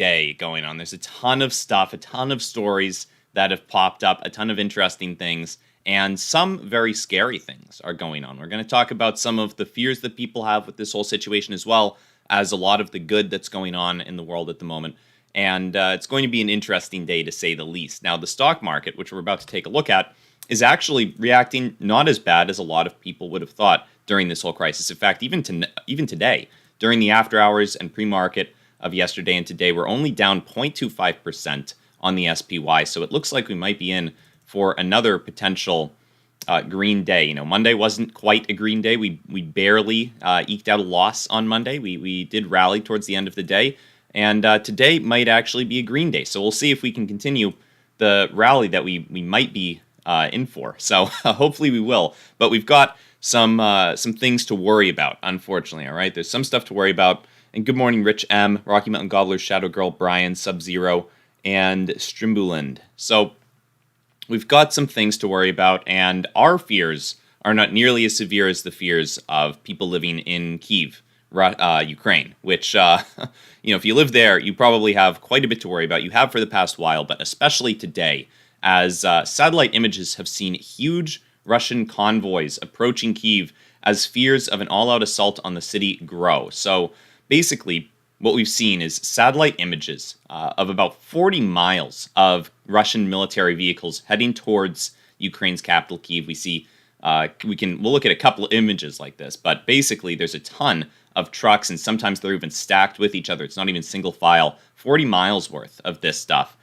day going on. There's a ton of stuff, a ton of stories that have popped up, a ton of interesting things, and some very scary things are going on. We're going to talk about some of the fears that people have with this whole situation, as well as a lot of the good that's going on in the world at the moment. And it's going to be an interesting day, to say the least. Now, the stock market, which we're about to take a look at, is actually reacting not as bad as a lot of people would have thought during this whole crisis. In fact, even today, during the after hours and pre-market of yesterday and today, we're only down 0.25% on the SPY. So it looks like we might be in for another potential green day. You know, Monday wasn't quite a green day. We barely eked out a loss on Monday. We did rally towards the end of the day. And today might actually be a green day. So we'll see if we can continue the rally that we might be in for. So hopefully we will. But we've got some things to worry about, unfortunately. All right, there's some stuff to worry about. And good morning, Rich M, Rocky Mountain Gobbler, Shadow Girl, Brian, Sub-Zero, and Strimbuland. So we've got some things to worry about, and our fears are not nearly as severe as the fears of people living in Kyiv, Ukraine, which, if you live there, you probably have quite a bit to worry about. You have for the past while, but especially today, as satellite images have seen huge Russian convoys approaching Kyiv as fears of an all-out assault on the city grow. So basically, what we've seen is satellite images of about 40 miles of Russian military vehicles heading towards Ukraine's capital, Kyiv. We see we'll look at a couple of images like this, but basically there's a ton of trucks, and sometimes they're even stacked with each other. It's not even single file. 40 miles worth of this stuff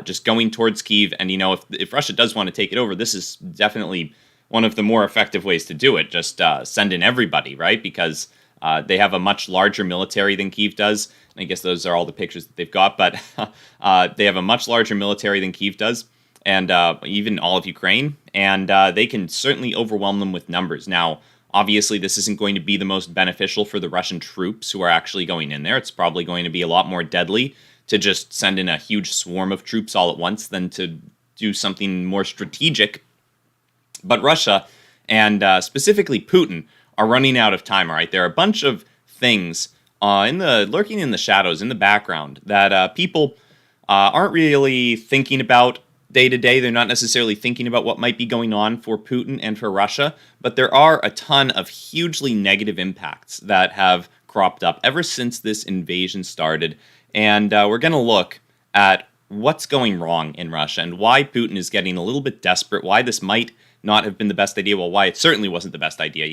just going towards Kyiv. And if Russia does want to take it over, this is definitely one of the more effective ways to do it. Just send in everybody, right? Because they have a much larger military than Kyiv does. And I guess those are all the pictures that they've got, but they have a much larger military than Kyiv does, and even all of Ukraine, and they can certainly overwhelm them with numbers. Now, obviously, this isn't going to be the most beneficial for the Russian troops who are actually going in there. It's probably going to be a lot more deadly to just send in a huge swarm of troops all at once than to do something more strategic. But Russia, and specifically Putin, are running out of time, all right? There are a bunch of things lurking in the shadows, in the background, that people aren't really thinking about day to day. They're not necessarily thinking about what might be going on for Putin and for Russia, but there are a ton of hugely negative impacts that have cropped up ever since this invasion started. And we're going to look at what's going wrong in Russia and why Putin is getting a little bit desperate, why this might not have been the best idea. Well, why it certainly wasn't the best idea.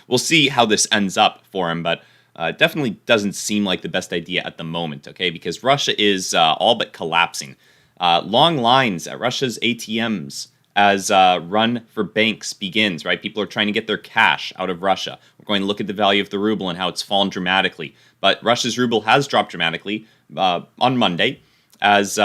We'll see how this ends up for him, but definitely doesn't seem like the best idea at the moment, okay? Because Russia is all but collapsing. Long lines at Russia's ATMs as run for banks begins, right? People are trying to get their cash out of Russia. We're going to look at the value of the ruble and how it's fallen dramatically. But Russia's ruble has dropped dramatically on Monday as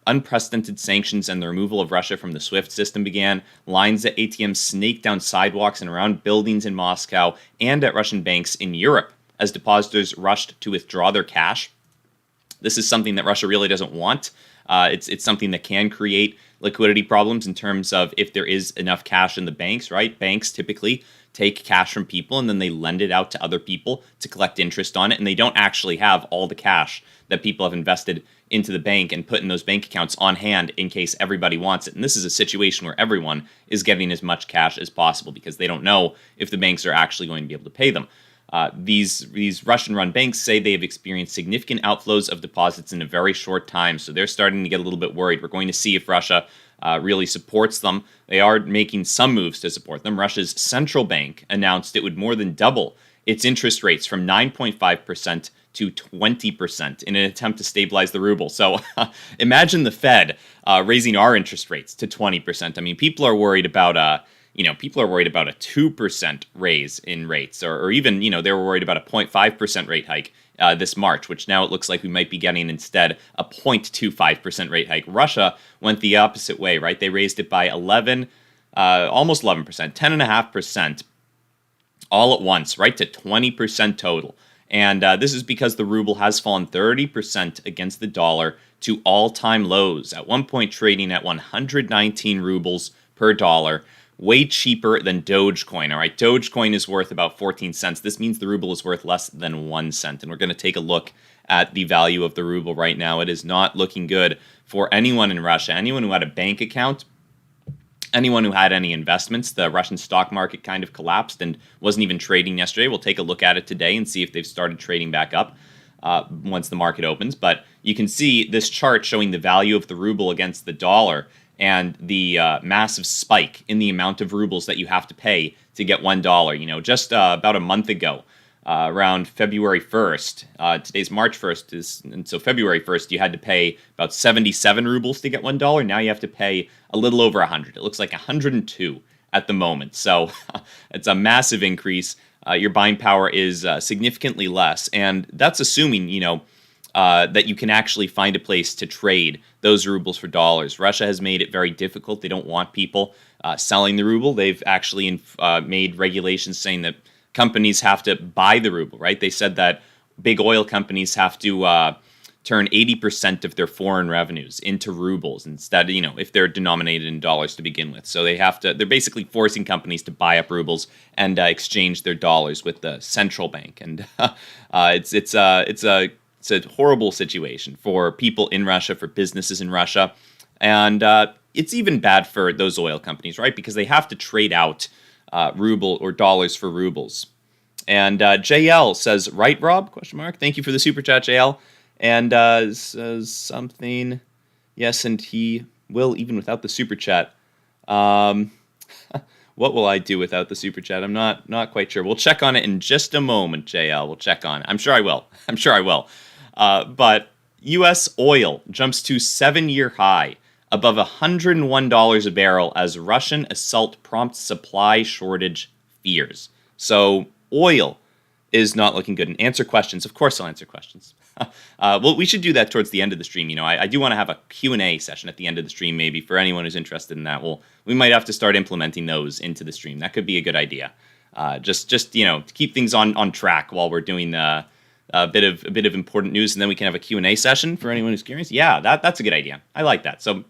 unprecedented sanctions and the removal of Russia from the SWIFT system began. Lines at ATMs snaked down sidewalks and around buildings in Moscow and at Russian banks in Europe as depositors rushed to withdraw their cash. This is something that Russia really doesn't want. It's something that can create liquidity problems in terms of if there is enough cash in the banks, right? Banks typically take cash from people and then they lend it out to other people to collect interest on it, and they don't actually have all the cash that people have invested into the bank and put in those bank accounts on hand in case everybody wants it. And this is a situation where everyone is getting as much cash as possible because they don't know if the banks are actually going to be able to pay them. These Russian-run banks say they have experienced significant outflows of deposits in a very short time, so they're starting to get a little bit worried. We're going to see if Russia really supports them. They are making some moves to support them. Russia's central bank announced it would more than double its interest rates from 9.5% to 20% in an attempt to stabilize the ruble. So imagine the Fed raising our interest rates to 20%. I mean, people are worried about a 2% raise in rates, or even, they were worried about a 0.5% rate hike this March, which now it looks like we might be getting instead a 0.25% rate hike. Russia went the opposite way, right? They raised it by almost 11%, 10.5% all at once, right to 20% total. And this is because the ruble has fallen 30% against the dollar to all-time lows, at one point trading at 119 rubles per dollar, way cheaper than Dogecoin. All right, Dogecoin is worth about 14 cents. This means the ruble is worth less than 1 cent. And we're going to take a look at the value of the ruble right now. It is not looking good for anyone in Russia. Anyone who had a bank account, anyone who had any investments. The Russian stock market kind of collapsed and wasn't even trading yesterday. We'll take a look at it today and see if they've started trading back up once the market opens. But you can see this chart showing the value of the ruble against the dollar and the massive spike in the amount of rubles that you have to pay to get $1. You know, just about a month ago, around February 1st, today's March 1st, and so February 1st, you had to pay about 77 rubles to get $1. Now you have to pay a little over 100. It looks like 102 at the moment. So it's a massive increase. Your buying power is significantly less, and that's assuming, you know, that you can actually find a place to trade those rubles for dollars. Russia has made it very difficult. They don't want people selling the ruble. They've actually made regulations saying that companies have to buy the ruble, right? They said that big oil companies have to turn 80% of their foreign revenues into rubles instead, you know, if they're denominated in dollars to begin with. So they're basically forcing companies to buy up rubles and exchange their dollars with the central bank. And it's a horrible situation for people in Russia, for businesses in Russia. And it's even bad for those oil companies, right? Because they have to trade out ruble or dollars for rubles. And JL says, right, Rob? Question mark. Thank you for the super chat, JL. And says something. Yes, and he will, even without the super chat. What will I do without the super chat? I'm not quite sure. We'll check on it in just a moment, JL. We'll check on it. I'm sure I will. But U.S. oil jumps to 7-year high, above $101 a barrel as Russian assault prompts supply shortage fears. So oil is not looking good. And answer questions. Of course I'll answer questions. Well, we should do that towards the end of the stream. You know, I do want to have a Q&A session at the end of the stream, maybe, for anyone who's interested in that. We might have to start implementing those into the stream. That could be a good idea. Just you know, to keep things on track while we're doing a bit of important news, and then we can have a Q&A session for anyone who's curious. Yeah, that's a good idea. I like that. So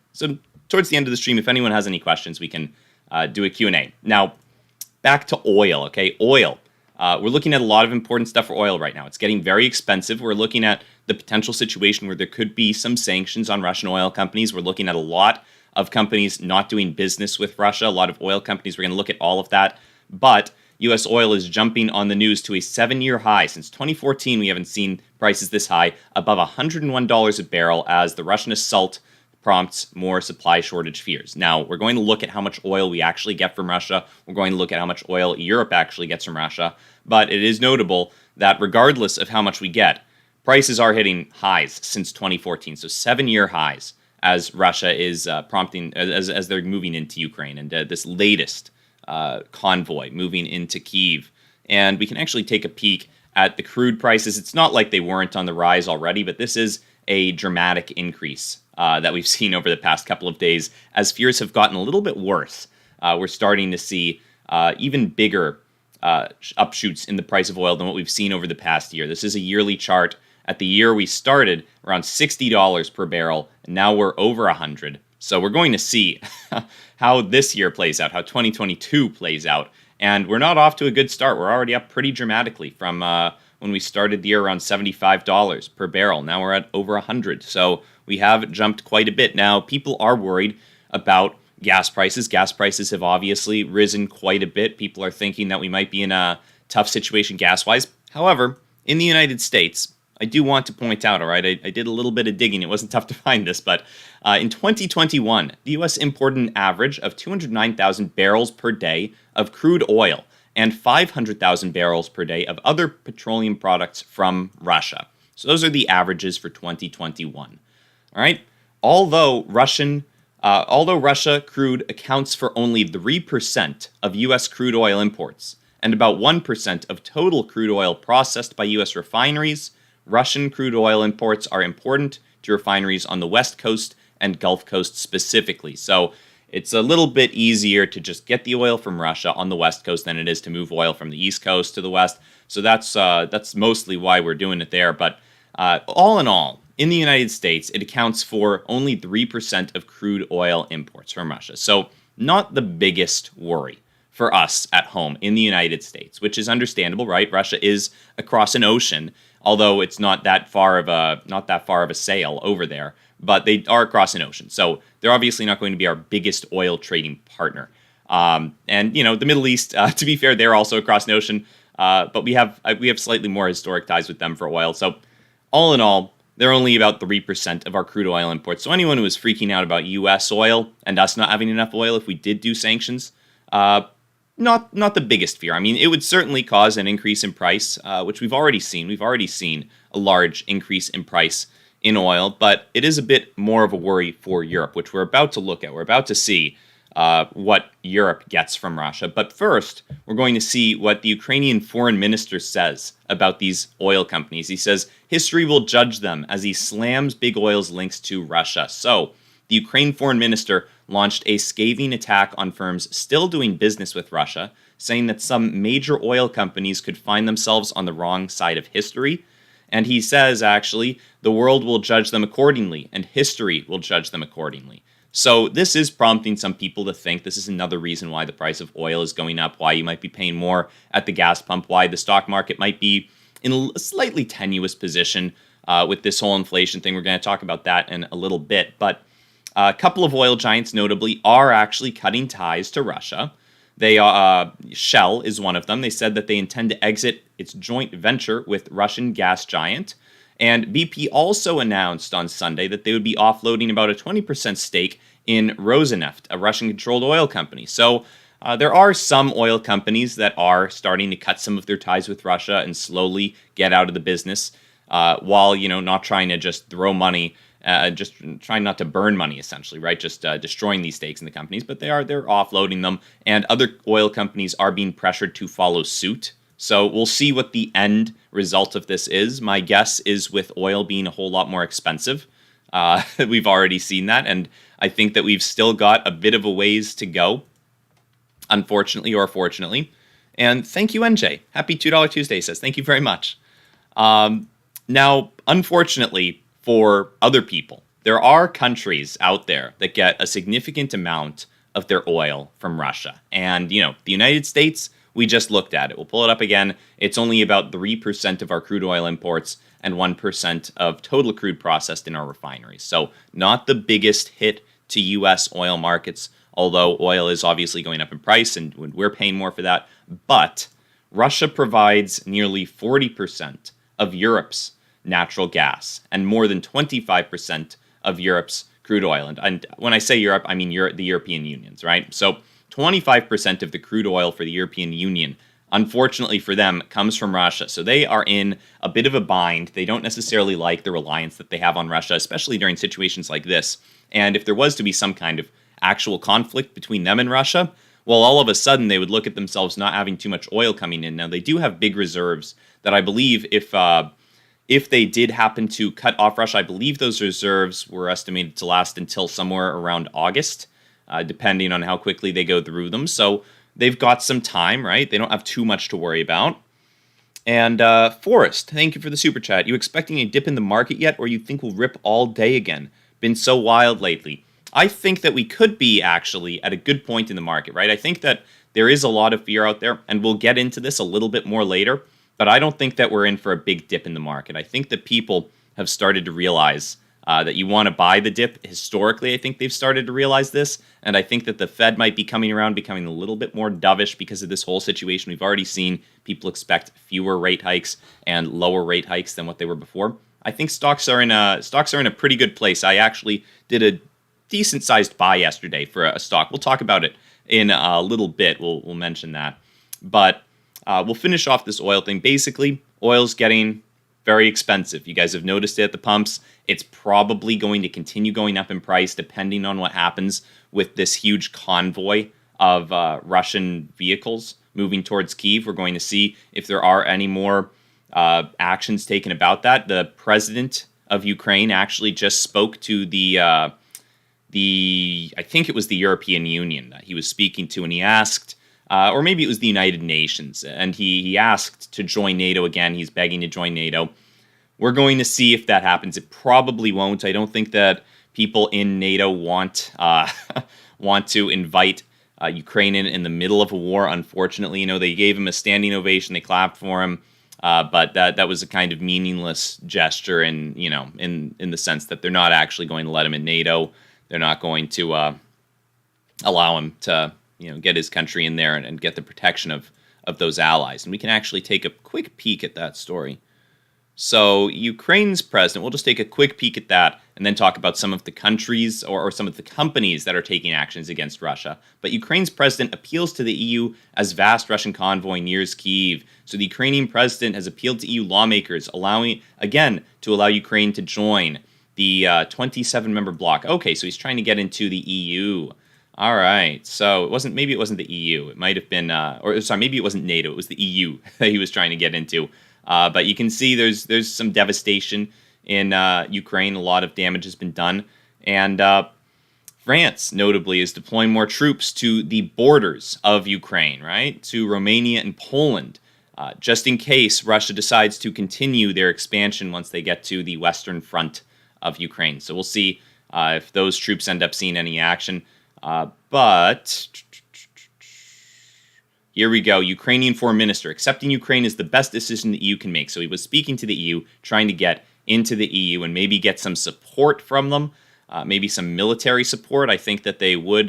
towards the end of the stream, if anyone has any questions, we can do a Q&A. Now, back to oil, okay? Oil. We're looking at a lot of important stuff for oil right now. It's getting very expensive. We're looking at the potential situation where there could be some sanctions on Russian oil companies. We're looking at a lot of companies not doing business with Russia, a lot of oil companies. We're going to look at all of that. But U.S. oil is jumping on the news to a 7-year high. Since 2014, we haven't seen prices this high, above $101 a barrel, as the Russian assault prompts more supply shortage fears. Now, we're going to look at how much oil we actually get from Russia. We're going to look at how much oil Europe actually gets from Russia. But it is notable that regardless of how much we get, prices are hitting highs since 2014. So 7-year highs as Russia is prompting, as they're moving into Ukraine. And this latest convoy moving into Kyiv. And we can actually take a peek at the crude prices. It's not like they weren't on the rise already, but this is a dramatic increase that we've seen over the past couple of days as fears have gotten a little bit worse. We're starting to see even bigger upshoots in the price of oil than what we've seen over the past year. This is a yearly chart. At the year we started, around $60 per barrel, and now we're over $100. So we're going to see how this year plays out, how 2022 plays out. And we're not off to a good start. We're already up pretty dramatically from when we started the year around $75 per barrel. Now we're at over $100. So we have jumped quite a bit. Now, people are worried about gas prices. Gas prices have obviously risen quite a bit. People are thinking that we might be in a tough situation gas-wise. However, in the United States, I do want to point out, all right, I did a little bit of digging. It wasn't tough to find this, but in 2021, the U.S. imported an average of 209,000 barrels per day of crude oil and 500,000 barrels per day of other petroleum products from Russia. So those are the averages for 2021. All right, although Russia crude accounts for only 3% of U.S. crude oil imports and about 1% of total crude oil processed by U.S. refineries, Russian crude oil imports are important to refineries on the West Coast and Gulf Coast specifically. So it's a little bit easier to just get the oil from Russia on the West Coast than it is to move oil from the East Coast to the West. So that's mostly why we're doing it there. But all in all, in the United States, it accounts for only 3% of crude oil imports from Russia. So not the biggest worry for us at home in the United States, which is understandable, right? Russia is across an ocean. although it's not that far of a sail over there. But they are across an ocean, so they're obviously not going to be our biggest oil trading partner. And the Middle East, to be fair, they're also across an ocean, but we have slightly more historic ties with them for oil. So all in all, they're only about 3% of our crude oil imports. So anyone who is freaking out about U.S. oil and us not having enough oil if we did do sanctions, not the biggest fear. I mean, it would certainly cause an increase in price, which we've already seen. We've already seen a large increase in price in oil, but it is a bit more of a worry for Europe, which we're about to look at. We're about to see what Europe gets from Russia. But first, we're going to see what the Ukrainian foreign minister says about these oil companies. He says history will judge them as he slams big oil's links to Russia. So, the Ukraine foreign minister launched a scathing attack on firms still doing business with Russia, saying that some major oil companies could find themselves on the wrong side of history. And he says, actually, the world will judge them accordingly, and history will judge them accordingly. So this is prompting some people to think this is another reason why the price of oil is going up, why you might be paying more at the gas pump, why the stock market might be in a slightly tenuous position with this whole inflation thing. We're going to talk about that in a little bit. But a couple of oil giants, notably, are actually cutting ties to Russia. Shell is one of them. They said that they intend to exit its joint venture with Russian gas giant. And BP also announced on Sunday that they would be offloading about a 20% stake in Rosneft, a Russian-controlled oil company. So there are some oil companies that are starting to cut some of their ties with Russia and slowly get out of the business, while not trying to just throw money, just trying not to burn money, essentially, right? Just destroying these stakes in the companies, but they're offloading them, and other oil companies are being pressured to follow suit. So we'll see what the end result of this is. My guess is with oil being a whole lot more expensive. We've already seen that, and I think that we've still got a bit of a ways to go, unfortunately or fortunately. And thank you, NJ. Happy $2 Tuesday, says. Thank you very much. Now, unfortunately for other people, there are countries out there that get a significant amount of their oil from Russia. And, the United States, we just looked at it. We'll pull it up again. It's only about 3% of our crude oil imports and 1% of total crude processed in our refineries. So not the biggest hit to U.S. oil markets, although oil is obviously going up in price and we're paying more for that. But Russia provides nearly 40% of Europe's natural gas and more than 25% of Europe's crude oil. And when I say Europe, I mean the European Unions, right? So 25% of the crude oil for the European Union, unfortunately for them, comes from Russia. So they are in a bit of a bind. They don't necessarily like the reliance that they have on Russia, especially during situations like this. And if there was to be some kind of actual conflict between them and Russia, well, all of a sudden they would look at themselves not having too much oil coming in. Now, they do have big reserves that I believe if they did happen to cut off Russia, I believe those reserves were estimated to last until somewhere around August. Depending on how quickly they go through them. So they've got some time, right? They don't have too much to worry about. And Forrest, thank you for the super chat. You expecting a dip in the market yet, or you think we'll rip all day again? Been so wild lately. I think that we could be actually at a good point in the market, right? I think that there is a lot of fear out there, and we'll get into this a little bit more later, but I don't think that we're in for a big dip in the market. I think that people have started to realize that you want to buy the dip. Historically, I think they've started to realize this, and I think that the Fed might be coming around, becoming a little bit more dovish because of this whole situation. We've already seen people expect fewer rate hikes and lower rate hikes than what they were before. I think stocks are in a pretty good place. I actually did a decent-sized buy yesterday for a stock. We'll talk about it in a little bit. We'll mention that, but we'll finish off this oil thing. Basically, oil's getting very expensive. You guys have noticed it at the pumps. It's probably going to continue going up in price depending on what happens with this huge convoy of Russian vehicles moving towards Kyiv. We're going to see if there are any more actions taken about that. The president of Ukraine actually just spoke to I think it was the European Union that he was speaking to, and he asked, or maybe it was the United Nations, and he asked to join NATO again. He's begging to join NATO. We're going to see if that happens. It probably won't. I don't think that people in NATO want to invite Ukraine in the middle of a war, unfortunately. They gave him a standing ovation. They clapped for him. But that was a kind of meaningless gesture, in the sense that they're not actually going to let him in NATO. They're not going to allow him to get his country in there and get the protection of those allies. And we can actually take a quick peek at that story. So Ukraine's president, we'll just take a quick peek at that and then talk about some of the countries or some of the companies that are taking actions against Russia. But Ukraine's president appeals to the EU as vast Russian convoy nears Kyiv. So the Ukrainian president has appealed to EU lawmakers, allowing, again, to allow Ukraine to join the 27-member bloc. Okay, so he's trying to get into the EU. All right, so maybe it wasn't the EU. It might have been, maybe it wasn't NATO. It was the EU that he was trying to get into. But you can see there's some devastation in Ukraine. A lot of damage has been done. And France, notably, is deploying more troops to the borders of Ukraine, right? To Romania and Poland, just in case Russia decides to continue their expansion once they get to the western front of Ukraine. So we'll see if those troops end up seeing any action. But here we go. Ukrainian foreign minister. Accepting Ukraine is the best decision the EU can make. So he was speaking to the EU, trying to get into the EU and maybe get some support from them, maybe some military support. I think that they would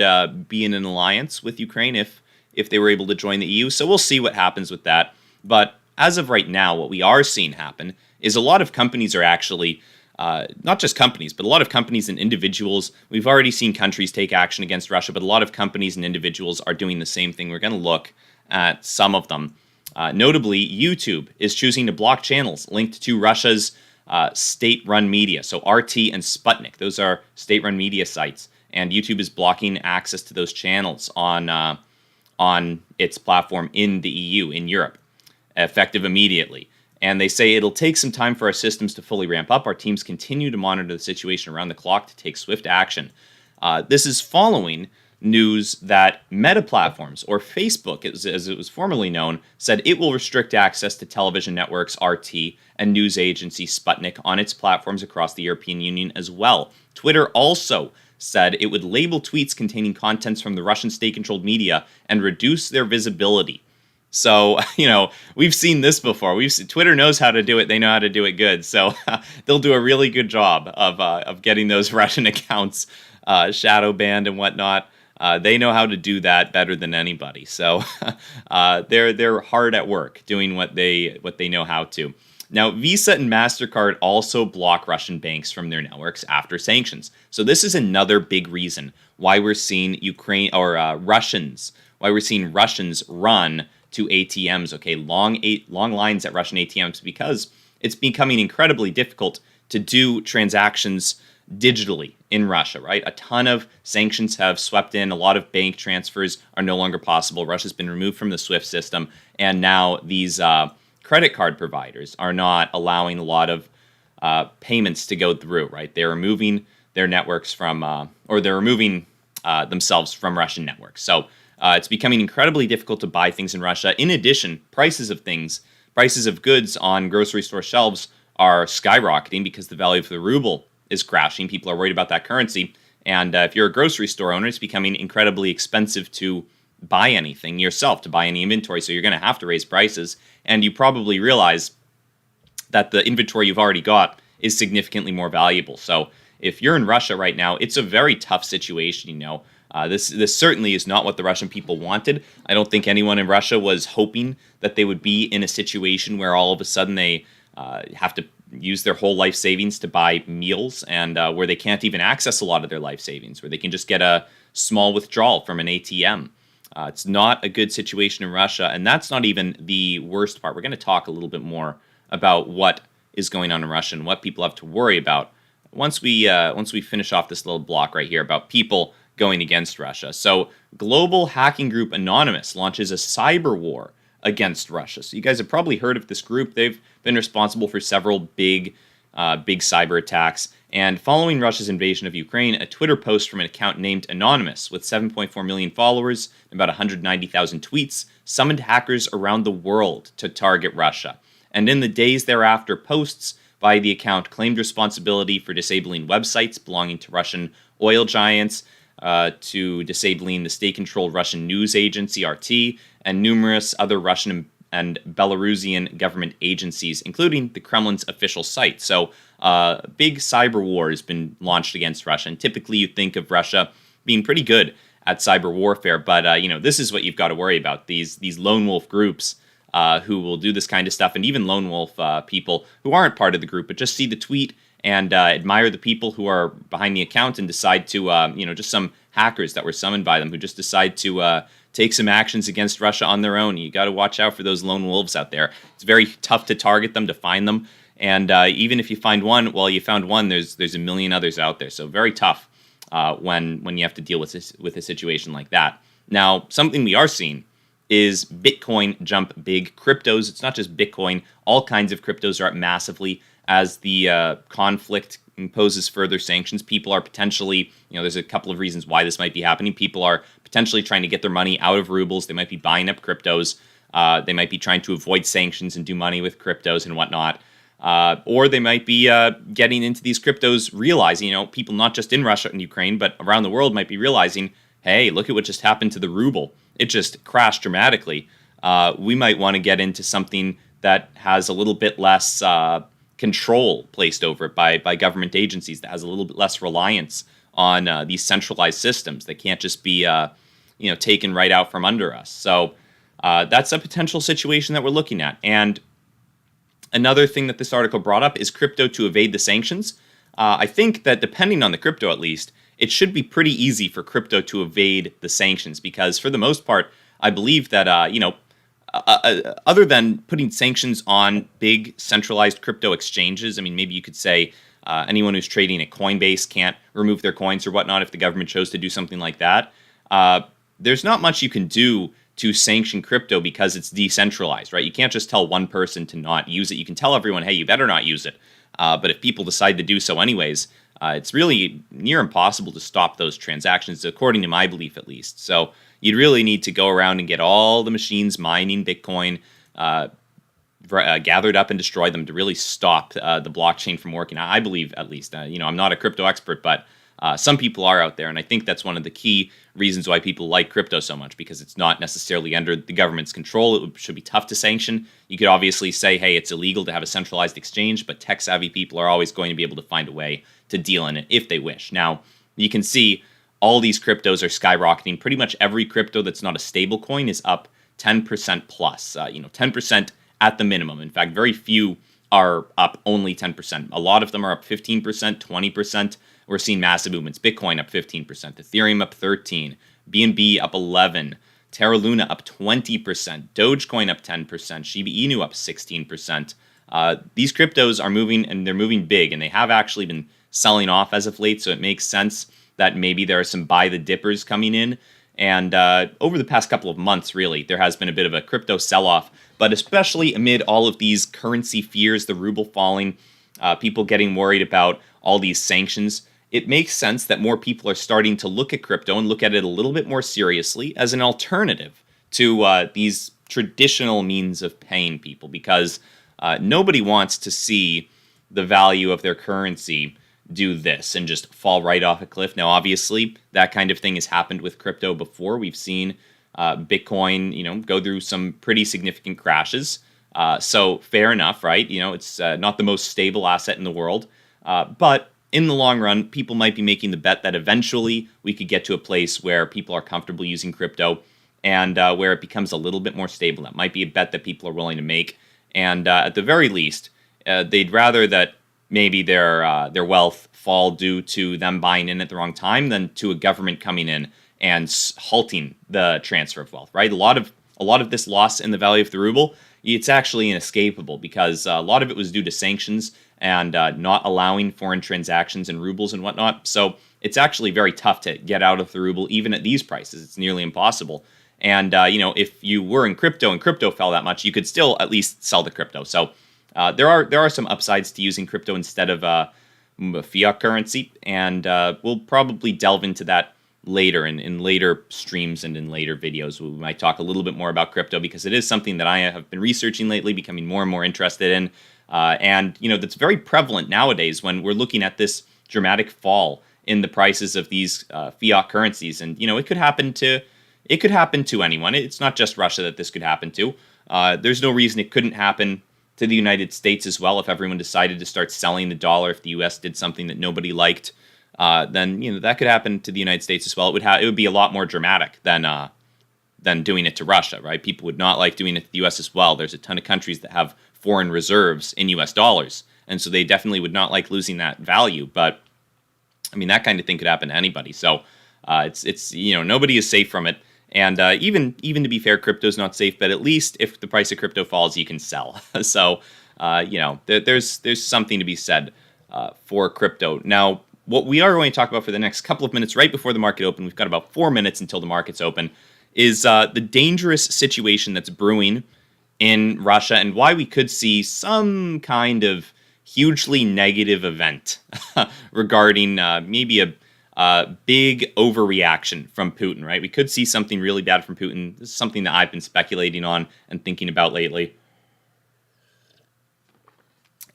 be in an alliance with Ukraine if they were able to join the EU. So we'll see what happens with that. But as of right now, what we are seeing happen is a lot of companies are actually not just companies, but a lot of companies and individuals. We've already seen countries take action against Russia, but a lot of companies and individuals are doing the same thing. We're going to look at some of them. Notably, YouTube is choosing to block channels linked to Russia's state-run media. So RT and Sputnik, those are state-run media sites. And YouTube is blocking access to those channels on its platform in the EU, in Europe, effective immediately. And they say it'll take some time for our systems to fully ramp up. Our teams continue to monitor the situation around the clock to take swift action. This is following news that Meta Platforms, or Facebook as it was formerly known, said it will restrict access to television networks RT and news agency Sputnik on its platforms across the European Union as well. Twitter also said it would label tweets containing contents from the Russian state-controlled media and reduce their visibility. So, we've seen this before. Twitter knows how to do it. They know how to do it good. So they'll do a really good job of getting those Russian accounts shadow banned and whatnot. They know how to do that better than anybody. So they're hard at work doing what they know how to. Now, Visa and MasterCard also block Russian banks from their networks after sanctions. So this is another big reason why we're seeing Russians run to ATMs, okay, long lines at Russian ATMs, because it's becoming incredibly difficult to do transactions digitally in Russia, right? A ton of sanctions have swept in. A lot of bank transfers are no longer possible. Russia's been removed from the SWIFT system, and now these credit card providers are not allowing a lot of payments to go through, right? They're removing their networks they're removing themselves from Russian networks. So it's becoming incredibly difficult to buy things in Russia. In addition, prices of goods on grocery store shelves are skyrocketing because the value of the ruble is crashing. People are worried about that currency. And if you're a grocery store owner, it's becoming incredibly expensive to buy anything yourself, to buy any inventory. So you're going to have to raise prices. And you probably realize that the inventory you've already got is significantly more valuable. So if you're in Russia right now, it's a very tough situation, This certainly is not what the Russian people wanted. I don't think anyone in Russia was hoping that they would be in a situation where all of a sudden they have to use their whole life savings to buy meals, and where they can't even access a lot of their life savings, where they can just get a small withdrawal from an ATM. It's not a good situation in Russia, and that's not even the worst part. We're going to talk a little bit more about what is going on in Russia and what people have to worry about once we finish off this little block right here about people going against Russia. So global hacking group Anonymous launches a cyber war against Russia. So you guys have probably heard of this group. They've been responsible for several big cyber attacks. And following Russia's invasion of Ukraine, a Twitter post from an account named Anonymous with 7.4 million followers and about 190,000 tweets summoned hackers around the world to target Russia. And in the days thereafter, posts by the account claimed responsibility for disabling websites belonging to Russian oil giants, to disabling the state-controlled Russian news agency RT, and numerous other Russian and Belarusian government agencies, including the Kremlin's official site. So, big cyber war has been launched against Russia, and typically you think of Russia being pretty good at cyber warfare, but this is what you've got to worry about: these lone wolf groups who will do this kind of stuff, and even lone wolf people who aren't part of the group but just see the tweet and admire the people who are behind the account and decide to, just some hackers that were summoned by them who just decide to take some actions against Russia on their own. You got to watch out for those lone wolves out there. It's very tough to target them, to find them, and even if you find one, well, you found one, there's a million others out there. So very tough when you have to deal with a situation like that. Now, something we are seeing is Bitcoin jump big. Cryptos, it's not just Bitcoin, all kinds of cryptos are up massively as the conflict imposes further sanctions. People are potentially, there's a couple of reasons why this might be happening. People are potentially trying to get their money out of rubles. They might be buying up cryptos. They might be trying to avoid sanctions and do money with cryptos and whatnot. Or they might be getting into these cryptos, realizing, people not just in Russia and Ukraine, but around the world might be realizing, hey, look at what just happened to the ruble. It just crashed dramatically. We might want to get into something that has a little bit less control placed over it by government agencies, that has a little bit less reliance on these centralized systems that can't just be taken right out from under us. So that's a potential situation that we're looking at. And another thing that this article brought up is crypto to evade the sanctions. I think that depending on the crypto, at least, it should be pretty easy for crypto to evade the sanctions, because for the most part, I believe that other than putting sanctions on big centralized crypto exchanges, I mean, maybe you could say anyone who's trading at Coinbase can't remove their coins or whatnot if the government chose to do something like that. There's not much you can do to sanction crypto because it's decentralized, right? You can't just tell one person to not use it. You can tell everyone, hey, you better not use it. But if people decide to do so anyways, it's really near impossible to stop those transactions, according to my belief at least. So you'd really need to go around and get all the machines mining Bitcoin gathered up and destroy them to really stop the blockchain from working. I believe, at least, I'm not a crypto expert, but some people are out there, and I think that's one of the key reasons why people like crypto so much, because it's not necessarily under the government's control. It should be tough to sanction. You could obviously say, hey, it's illegal to have a centralized exchange, but tech-savvy people are always going to be able to find a way to deal in it if they wish. Now, you can see all these cryptos are skyrocketing. Pretty much every crypto that's not a stable coin is up 10% plus, 10% at the minimum. In fact, very few are up only 10%. A lot of them are up 15%, 20%. We're seeing massive movements. Bitcoin up 15%, Ethereum up 13%, BNB up 11%, Terra Luna up 20%, Dogecoin up 10%, Shiba Inu up 16%. These cryptos are moving, and they're moving big, and they have actually been selling off as of late, so it makes sense that maybe there are some buy the dippers coming in. And over the past couple of months, really, there has been a bit of a crypto sell-off, but especially amid all of these currency fears, the ruble falling, people getting worried about all these sanctions, it makes sense that more people are starting to look at crypto and look at it a little bit more seriously as an alternative to these traditional means of paying people, because nobody wants to see the value of their currency do this and just fall right off a cliff. Now, obviously, that kind of thing has happened with crypto before. We've seen Bitcoin, go through some pretty significant crashes. So fair enough, right? It's not the most stable asset in the world. But in the long run, people might be making the bet that eventually we could get to a place where people are comfortable using crypto and where it becomes a little bit more stable. That might be a bet that people are willing to make. And at the very least, they'd rather that maybe their wealth fall due to them buying in at the wrong time than to a government coming in and halting the transfer of wealth, right? A lot of this loss in the value of the ruble, it's actually inescapable, because a lot of it was due to sanctions and not allowing foreign transactions in rubles and whatnot. So it's actually very tough to get out of the ruble, even at these prices. It's nearly impossible. And if you were in crypto and crypto fell that much, you could still at least sell the crypto. So there are some upsides to using crypto instead of fiat currency, and we'll probably delve into that later in later streams and in later videos. We might talk a little bit more about crypto, because it is something that I have been researching lately, becoming more and more interested in, and that's very prevalent nowadays when we're looking at this dramatic fall in the prices of these fiat currencies. And it could happen to anyone. It's not just Russia that this could happen to. There's no reason it couldn't happen to the United States as well if everyone decided to start selling the dollar. If the U.S. did something that nobody liked, then that could happen to the United States as well. It would be a lot more dramatic than doing it to Russia, right? People would not like doing it to the U.S. as well. There's a ton of countries that have foreign reserves in U.S. dollars, and so they definitely would not like losing that value. But I mean, that kind of thing could happen to anybody. So it's nobody is safe from it. And even to be fair, crypto is not safe. But at least if the price of crypto falls, you can sell. So there's something to be said for crypto. Now, what we are going to talk about for the next couple of minutes, right before the market open, we've got about 4 minutes until the market's open, is the dangerous situation that's brewing in Russia and why we could see some kind of hugely negative event regarding maybe a big overreaction from Putin, right? We could see something really bad from Putin. This is something that I've been speculating on and thinking about lately.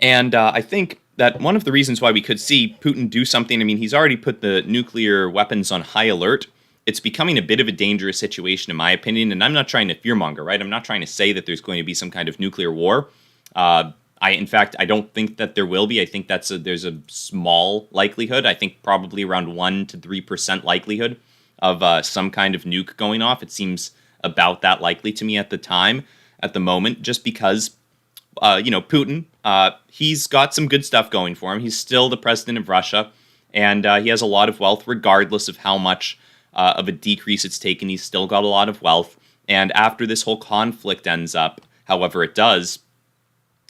And I think that one of the reasons why we could see Putin do something, I mean, he's already put the nuclear weapons on high alert. It's becoming a bit of a dangerous situation, in my opinion, and I'm not trying to fearmonger, right? I'm not trying to say that there's going to be some kind of nuclear war. In fact, I don't think that there will be. I think there's a small likelihood. I think probably around 1 to 3% likelihood of some kind of nuke going off. It seems about that likely to me at the moment, just because, Putin, he's got some good stuff going for him. He's still the president of Russia, and he has a lot of wealth, regardless of how much of a decrease it's taken. He's still got a lot of wealth. And after this whole conflict ends up, however it does,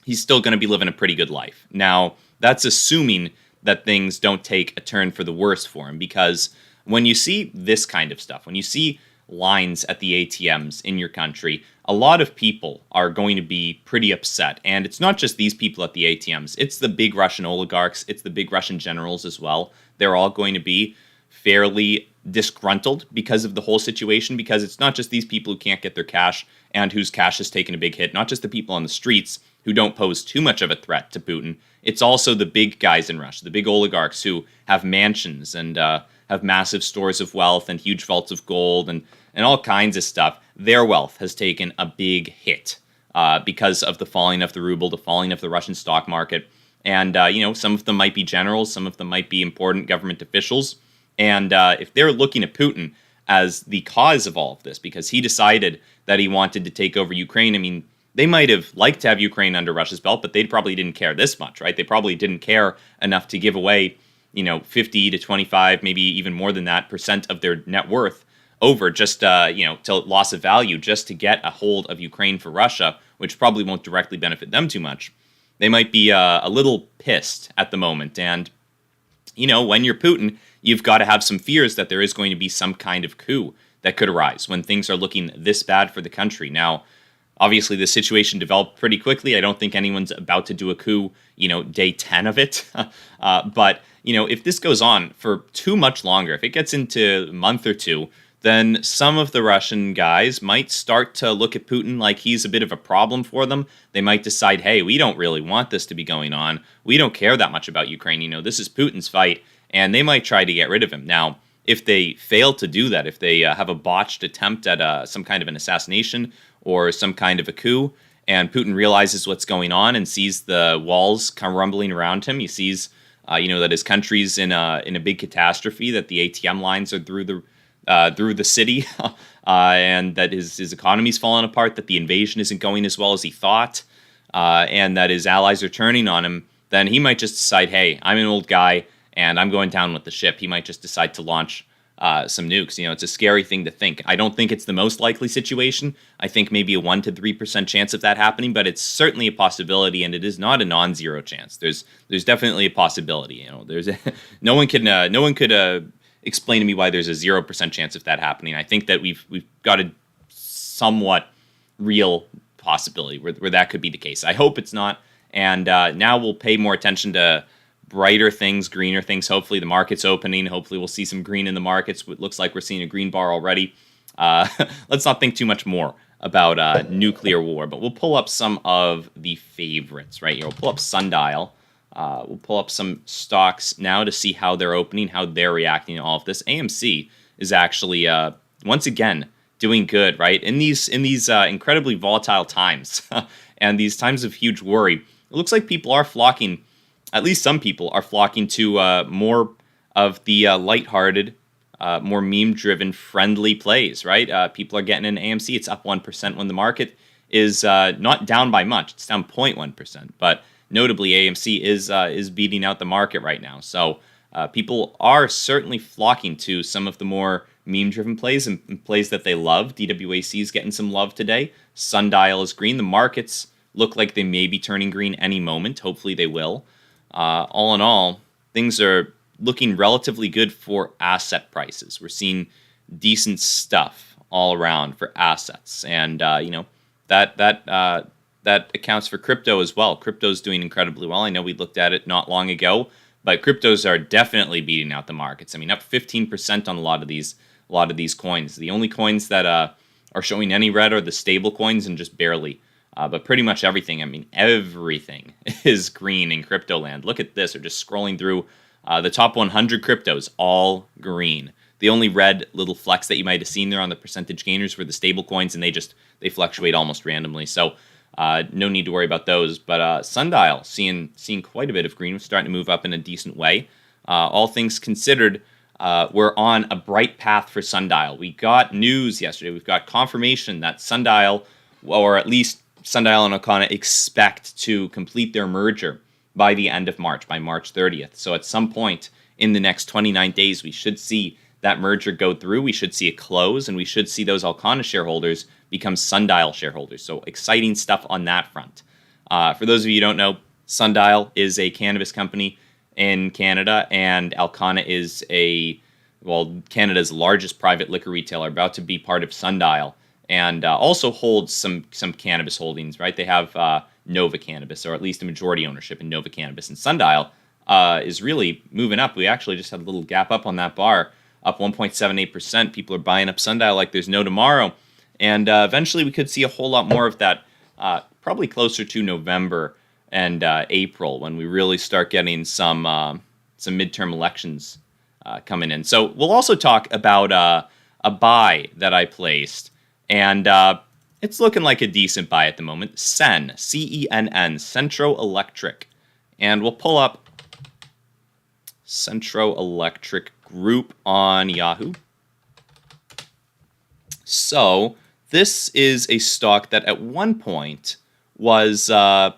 he's still going to be living a pretty good life. Now, that's assuming that things don't take a turn for the worse for him, because when you see this kind of stuff, when you see lines at the ATMs in your country, a lot of people are going to be pretty upset. And it's not just these people at the ATMs. It's the big Russian oligarchs. It's the big Russian generals as well. They're all going to be fairly disgruntled because of the whole situation, because it's not just these people who can't get their cash and whose cash has taken a big hit, not just the people on the streets who don't pose too much of a threat to Putin. It's also the big guys in Russia, the big oligarchs who have mansions and have massive stores of wealth and huge vaults of gold and all kinds of stuff. Their wealth has taken a big hit because of the falling of the ruble, the falling of the Russian stock market. And, some of them might be generals, some of them might be important government officials. And if they're looking at Putin as the cause of all of this, because he decided that he wanted to take over Ukraine, I mean, they might have liked to have Ukraine under Russia's belt, but they probably didn't care this much, right? They probably didn't care enough to give away, 50 to 25, maybe even more than that % of their net worth over just, to loss of value just to get a hold of Ukraine for Russia, which probably won't directly benefit them too much. They might be a little pissed at the moment. And, when you're Putin, you've got to have some fears that there is going to be some kind of coup that could arise when things are looking this bad for the country. Now, obviously, the situation developed pretty quickly. I don't think anyone's about to do a coup, day 10 of it. But, if this goes on for too much longer, if it gets into a month or two, then some of the Russian guys might start to look at Putin like he's a bit of a problem for them. They might decide, hey, we don't really want this to be going on. We don't care that much about Ukraine. This is Putin's fight, and they might try to get rid of him. Now, if they fail to do that, if they have a botched attempt at some kind of an assassination or some kind of a coup, and Putin realizes what's going on and sees the walls come rumbling around him, he sees, that his country's in a big catastrophe, that the ATM lines are through the city, and that his economy's fallen apart, that the invasion isn't going as well as he thought, and that his allies are turning on him, then he might just decide, hey, I'm an old guy, and I'm going down with the ship. He might just decide to launch some nukes. It's a scary thing to think. I don't think it's the most likely situation. I think maybe a 1 to 3% chance of that happening, but it's certainly a possibility, and it is not a non-zero chance. There's definitely a possibility. There's no one could explain to me why there's a 0% chance of that happening. I think that we've got a somewhat real possibility where that could be the case. I hope it's not. And now we'll pay more attention to brighter things, greener things. Hopefully the market's opening. Hopefully we'll see some green in the markets. It looks like we're seeing a green bar already. Let's not think too much more about nuclear war, but we'll pull up some of the favorites right here. We'll pull up Sundial. We'll pull up some stocks now to see how they're opening, how they're reacting to all of this. AMC is actually, once again, doing good, right? In these incredibly volatile times and these times of huge worry, it looks like people are flocking. At least some people are flocking to more of the lighthearted, more meme-driven, friendly plays, right? People are getting in AMC. It's up 1% when the market is not down by much. It's down 0.1%, but notably AMC is beating out the market right now. So people are certainly flocking to some of the more meme-driven plays and plays that they love. DWAC is getting some love today. Sundial is green. The markets look like they may be turning green any moment. Hopefully they will. All in all, things are looking relatively good for asset prices. We're seeing decent stuff all around for assets, and that accounts for crypto as well. Crypto's doing incredibly well. I know we looked at it not long ago, but cryptos are definitely beating out the markets. I mean, up 15% on a lot of these coins. The only coins that are showing any red are the stable coins, and just barely. But pretty much everything, I mean, everything is green in crypto land. Look at this. We're just scrolling through the top 100 cryptos, all green. The only red little flecks that you might have seen there on the percentage gainers were the stable coins, and they fluctuate almost randomly. So no need to worry about those. But Sundial, seeing quite a bit of green. We're starting to move up in a decent way. All things considered, we're on a bright path for Sundial. We got news yesterday. We've got confirmation that Sundial, or at least Sundial and Alcana, expect to complete their merger by the end of March, by March 30th. So at some point in the next 29 days, we should see that merger go through. We should see it close, and we should see those Alcana shareholders become Sundial shareholders. So exciting stuff on that front. For those of you who don't know, Sundial is a cannabis company in Canada, and Alcana is Canada's largest private liquor retailer, about to be part of Sundial, and also holds some cannabis holdings, right? They have Nova Cannabis, or at least a majority ownership in Nova Cannabis. And Sundial is really moving up. We actually just had a little gap up on that bar, up 1.78%. People are buying up Sundial like there's no tomorrow. And eventually we could see a whole lot more of that, probably closer to November and April, when we really start getting some midterm elections coming in. So we'll also talk about a buy that I placed, and it's looking like a decent buy at the moment. CENN, CENN, Centro Electric. And we'll pull up Centro Electric Group on Yahoo. So this is a stock that at one point was, at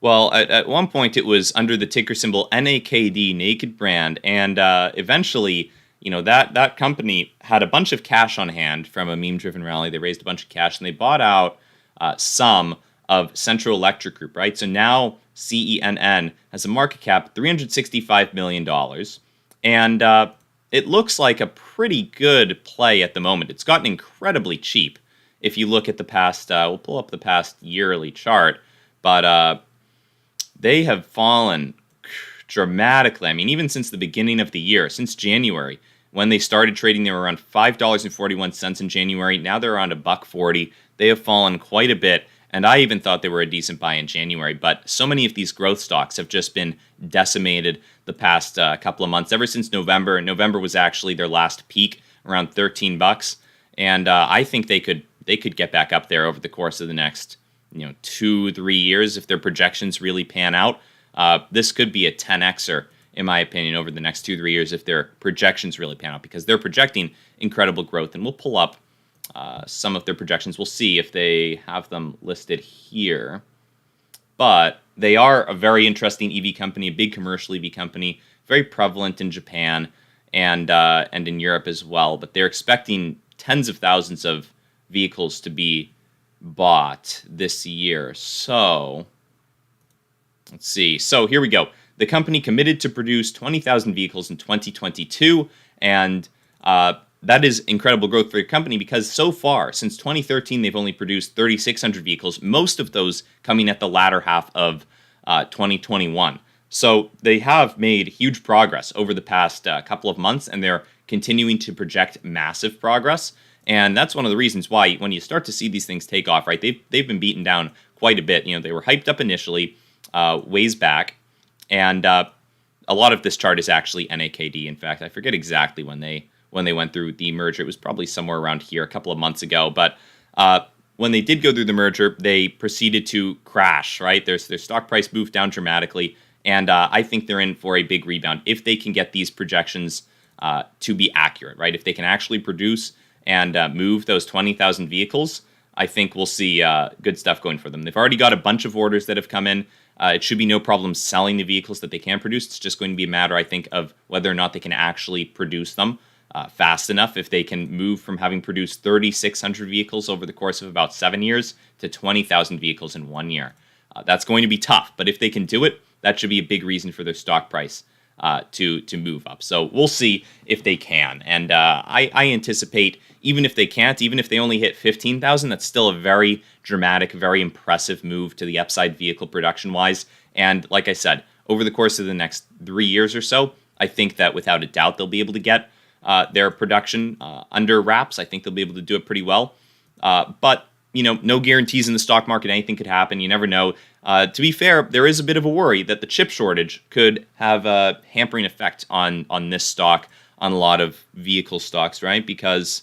one point it was under the ticker symbol NAKD, Naked Brand, and eventually, that company had a bunch of cash on hand from a meme-driven rally. They raised a bunch of cash, and they bought out some of Central Electric Group, right? So now CENN has a market cap $365 million, and it looks like a pretty good play at the moment. It's gotten incredibly cheap if you look at the past, we'll pull up the past yearly chart, but they have fallen dramatically. I mean, even since the beginning of the year, since January, when they started trading, they were around $5.41 in January. Now they're around $1.40. They have fallen quite a bit, and I even thought they were a decent buy in January. But so many of these growth stocks have just been decimated the past couple of months. Ever since November, and November was actually their last peak, around $13, and I think they could get back up there over the course of the next 2-3 years if their projections really pan out. This could be a 10xer, in my opinion, over the next 2-3 years if their projections really pan out, because they're projecting incredible growth. And we'll pull up some of their projections. We'll see if they have them listed here. But they are a very interesting EV company, a big commercial EV company, very prevalent in Japan and in Europe as well. But they're expecting tens of thousands of vehicles to be bought this year. So let's see. So here we go. The company committed to produce 20,000 vehicles in 2022, and that is incredible growth for your company, because so far, since 2013, they've only produced 3,600 vehicles, most of those coming at the latter half of 2021. So they have made huge progress over the past couple of months, and they're continuing to project massive progress. And that's one of the reasons why, when you start to see these things take off, right, they've been beaten down quite a bit. They were hyped up initially, ways back, and a lot of this chart is actually NAKD. In fact, I forget exactly when they when they went through the merger. It was probably somewhere around here a couple of months ago. But when they did go through the merger, they proceeded to crash, right? Their stock price moved down dramatically. And I think they're in for a big rebound if they can get these projections to be accurate, right? If they can actually produce and move those 20,000 vehicles, I think we'll see good stuff going for them. They've already got a bunch of orders that have come in. It should be no problem selling the vehicles that they can produce. It's just going to be a matter, I think, of whether or not they can actually produce them fast enough. If they can move from having produced 3,600 vehicles over the course of about 7 years to 20,000 vehicles in 1 year. That's going to be tough, but if they can do it, that should be a big reason for their stock price to move up. So we'll see if they can. And I anticipate, even if they can't, even if they only hit 15,000, that's still a very dramatic, very impressive move to the upside vehicle production-wise. And like I said, over the course of the next 3 years or so, I think that without a doubt they'll be able to get their production under wraps. I think they'll be able to do it pretty well. But no guarantees in the stock market. Anything could happen. You never know. To be fair, there is a bit of a worry that the chip shortage could have a hampering effect on this stock, on a lot of vehicle stocks, right? Because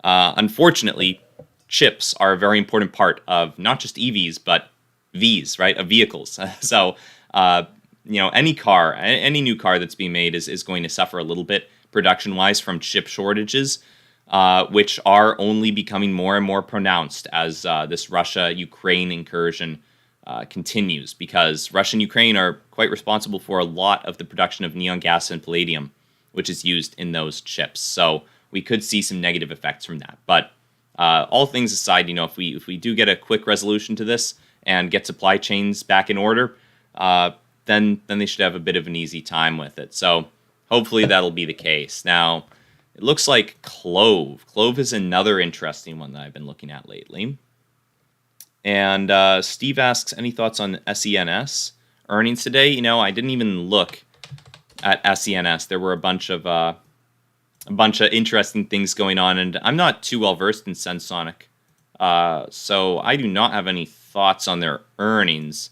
unfortunately, chips are a very important part of not just EVs, but Vs, right, of vehicles. So, any car, any new car that's being made is going to suffer a little bit production-wise from chip shortages, which are only becoming more and more pronounced as this Russia-Ukraine incursion continues, because Russia and Ukraine are quite responsible for a lot of the production of neon gas and palladium, which is used in those chips. So we could see some negative effects from that. But all things aside, if we do get a quick resolution to this and get supply chains back in order, then they should have a bit of an easy time with it. So hopefully that'll be the case. Now, it looks like Clove. Clove is another interesting one that I've been looking at lately. And Steve asks, any thoughts on SENS earnings today? I didn't even look at SENS. There were a bunch of interesting things going on, and I'm not too well versed in Sensonic, so I do not have any thoughts on their earnings.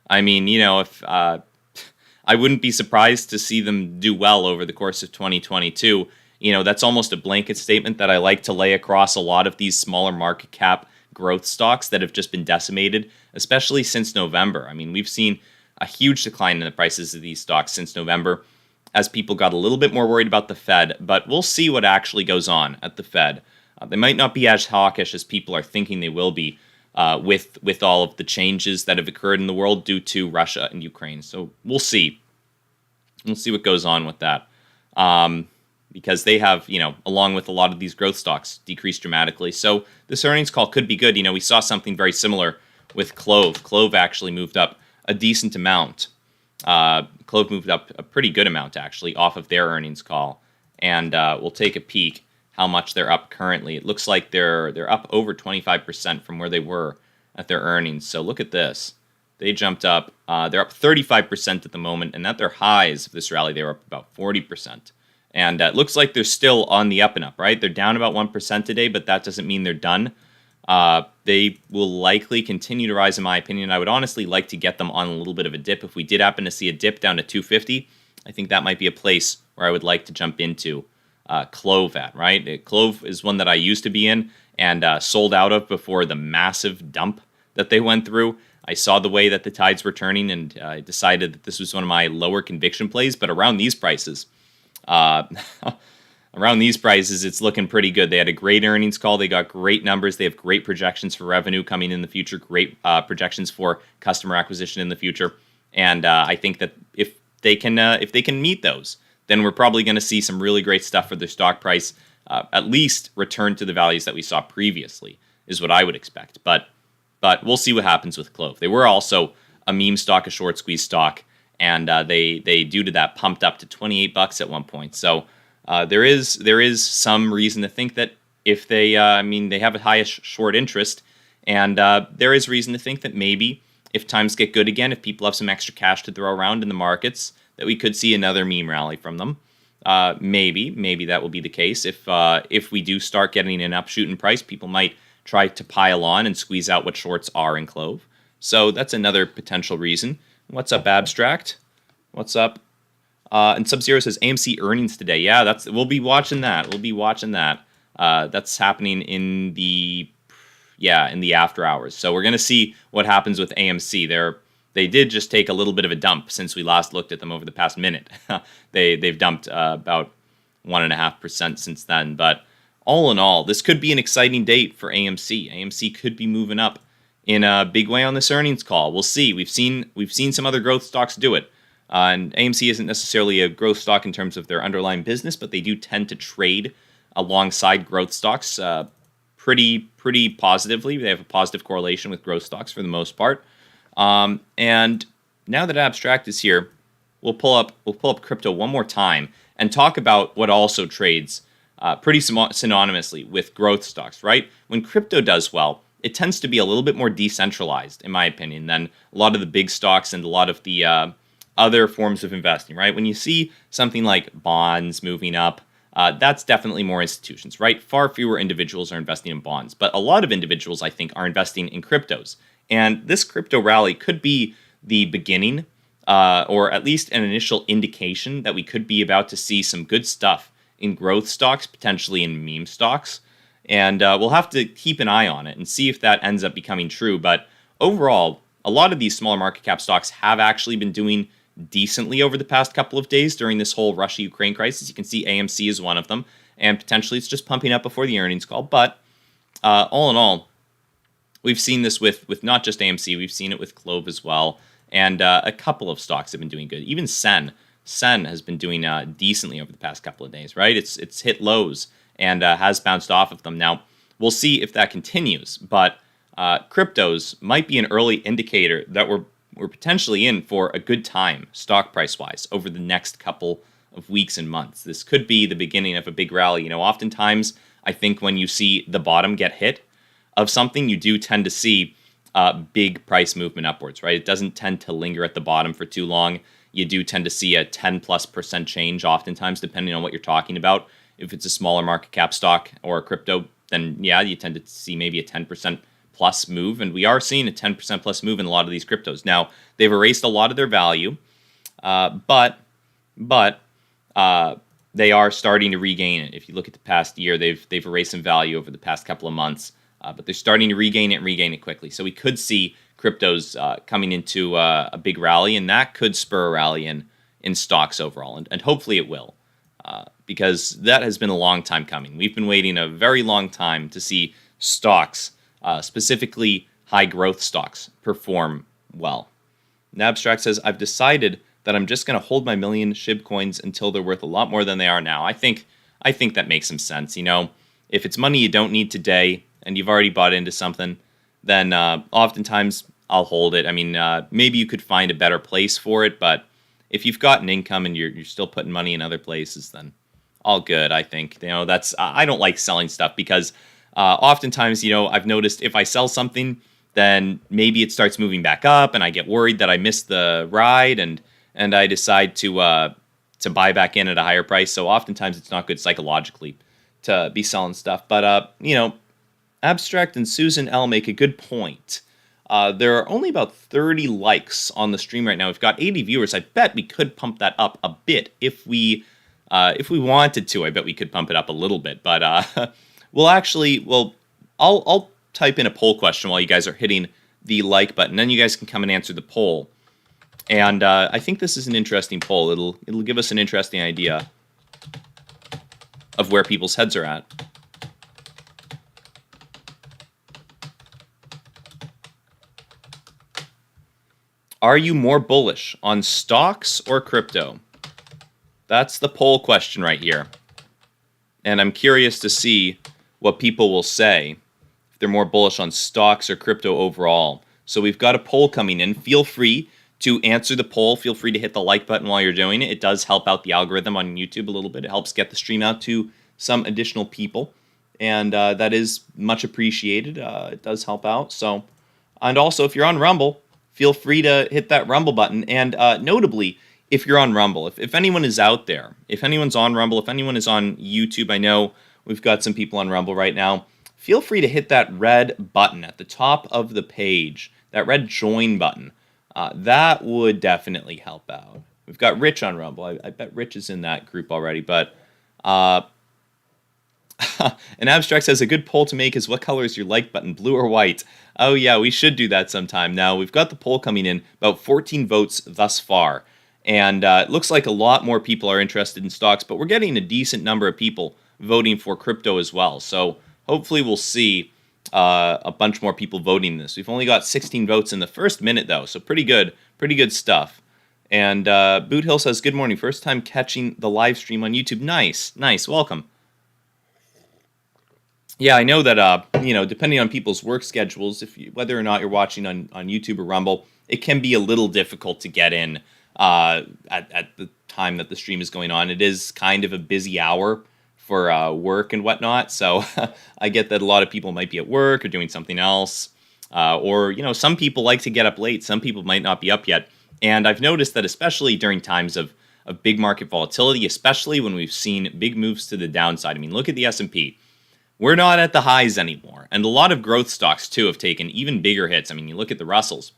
I mean, if I wouldn't be surprised to see them do well over the course of 2022. That's almost a blanket statement that I like to lay across a lot of these smaller market cap growth stocks that have just been decimated, especially since November. I mean, we've seen a huge decline in the prices of these stocks since November as people got a little bit more worried about the Fed, but we'll see what actually goes on at the Fed. They might not be as hawkish as people are thinking they will be with all of the changes that have occurred in the world due to Russia and Ukraine. So we'll see. We'll see what goes on with that. Because they have, along with a lot of these growth stocks, decreased dramatically. So this earnings call could be good. We saw something very similar with Clove. Clove actually moved up a decent amount. Clove moved up a pretty good amount, actually, off of their earnings call. And we'll take a peek how much they're up currently. It looks like they're up over 25% from where they were at their earnings. So look at this. They jumped up. They're up 35% at the moment. And at their highs of this rally, they were up about 40%. And it looks like they're still on the up and up, right? They're down about 1% today, but that doesn't mean they're done. They will likely continue to rise, in my opinion. I would honestly like to get them on a little bit of a dip. If we did happen to see a dip down to 250, I think that might be a place where I would like to jump into Clove at, right? Clove is one that I used to be in and sold out of before the massive dump that they went through. I saw the way that the tides were turning, and I decided that this was one of my lower conviction plays, but around these prices, it's looking pretty good. They had a great earnings call. They got great numbers. They have great projections for revenue coming in the future, great projections for customer acquisition in the future. And I think that if they can meet those, then we're probably going to see some really great stuff for their stock price, at least return to the values that we saw previously, is what I would expect. But we'll see what happens with Clove. They were also a meme stock, a short squeeze stock. And they due to that pumped up to $28 at one point. So there is some reason to think that if they have a high short interest, and there is reason to think that maybe if times get good again, if people have some extra cash to throw around in the markets, that we could see another meme rally from them. Maybe that will be the case. If we do start getting an upshoot in price, people might try to pile on and squeeze out what shorts are in Clove. So that's another potential reason. What's up, Abstract? What's up? And Sub-Zero says AMC earnings today. Yeah, we'll be watching that. That's happening in the after hours. So we're gonna see what happens with AMC. They did just take a little bit of a dump since we last looked at them over the past minute. They've dumped about 1.5% since then. But all in all, this could be an exciting date for AMC. AMC could be moving up in a big way on this earnings call. We'll see. We've seen some other growth stocks do it. And AMC isn't necessarily a growth stock in terms of their underlying business, but they do tend to trade alongside growth stocks pretty positively. They have a positive correlation with growth stocks for the most part. And now that Abstract is here, we'll pull up crypto one more time and talk about what also trades pretty synonymously with growth stocks, right? When crypto does well, it tends to be a little bit more decentralized, in my opinion, than a lot of the big stocks and a lot of the other forms of investing, right? When you see something like bonds moving up, that's definitely more institutions, right? Far fewer individuals are investing in bonds, but a lot of individuals, I think, are investing in cryptos. And this crypto rally could be the beginning, or at least an initial indication that we could be about to see some good stuff in growth stocks, potentially in meme stocks. And we'll have to keep an eye on it and see if that ends up becoming true. But overall, a lot of these smaller market cap stocks have actually been doing decently over the past couple of days during this whole Russia-Ukraine crisis. You can see AMC is one of them, and potentially it's just pumping up before the earnings call. But all in all, we've seen this with not just AMC, we've seen it with Clove as well, and a couple of stocks have been doing good. Even Sen has been doing decently over the past couple of days, right? It's hit lows and has bounced off of them. Now, we'll see if that continues, but cryptos might be an early indicator that we're potentially in for a good time, stock price-wise, over the next couple of weeks and months. This could be the beginning of a big rally. You know, oftentimes, I think when you see the bottom get hit of something, you do tend to see big price movement upwards, right? It doesn't tend to linger at the bottom for too long. You do tend to see a 10+% change oftentimes, depending on what you're talking about. If it's a smaller market cap stock or a crypto, then yeah, you tend to see maybe a 10% plus move, and we are seeing a 10% plus move in a lot of these cryptos. Now, they've erased a lot of their value, but they are starting to regain it. If you look at the past year, they've erased some value over the past couple of months, but they're starting to regain it and regain it quickly. So we could see cryptos coming into a big rally, and that could spur a rally in stocks overall, and hopefully it will, because that has been a long time coming. We've been waiting a very long time to see stocks, specifically high growth stocks, perform well. And Abstract says, I've decided that I'm just going to hold my million SHIB coins until they're worth a lot more than they are now. I think that makes some sense. You know, if it's money you don't need today and you've already bought into something, then oftentimes I'll hold it. I mean, maybe you could find a better place for it, but if you've got an income and you're still putting money in other places, then all good, I think. You know, I don't like selling stuff because oftentimes, you know, I've noticed if I sell something, then maybe it starts moving back up, and I get worried that I missed the ride, and I decide to buy back in at a higher price. So oftentimes it's not good psychologically to be selling stuff. But you know, Abstract and Susan L make a good point. There are only about 30 likes on the stream right now. We've got 80 viewers. I bet we could pump that up a bit if we wanted to. I bet we could pump it up a little bit, but I'll type in a poll question while you guys are hitting the like button. Then you guys can come and answer the poll. And I think this is an interesting poll. It'll give us an interesting idea of where people's heads are at. Are you more bullish on stocks or crypto? That's the poll question right here. And I'm curious to see what people will say if they're more bullish on stocks or crypto overall. So we've got a poll coming in. Feel free to answer the poll. Feel free to hit the like button while you're doing it. It does help out the algorithm on YouTube a little bit. It helps get the stream out to some additional people. And that is much appreciated. It does help out. So, and also, if you're on Rumble, feel free to hit that Rumble button. And notably, if you're on Rumble, if anyone is out there, if anyone's on Rumble, if anyone is on YouTube, I know we've got some people on Rumble right now, feel free to hit that red button at the top of the page, that red join button. That would definitely help out. We've got Rich on Rumble. I bet Rich is in that group already. But an abstract says a good poll to make is what color is your like button, blue or white? Oh yeah, we should do that sometime. Now we've got the poll coming in, about 14 votes thus far, and it looks like a lot more people are interested in stocks, but we're getting a decent number of people voting for crypto as well. So hopefully we'll see a bunch more people voting this. We've only got 16 votes in the first minute though, so pretty good stuff. And Boot Hill says, good morning, first time catching the live stream on YouTube. Nice, welcome. Yeah, I know that, depending on people's work schedules, whether or not you're watching on YouTube or Rumble, it can be a little difficult to get in at the time that the stream is going on. It is kind of a busy hour for work and whatnot, so I get that a lot of people might be at work or doing something else, or, some people like to get up late. Some people might not be up yet, and I've noticed that especially during times of big market volatility, especially when we've seen big moves to the downside. I mean, look at the S&P. We're not at the highs anymore. And a lot of growth stocks, too, have taken even bigger hits. I mean, you look at the Russells,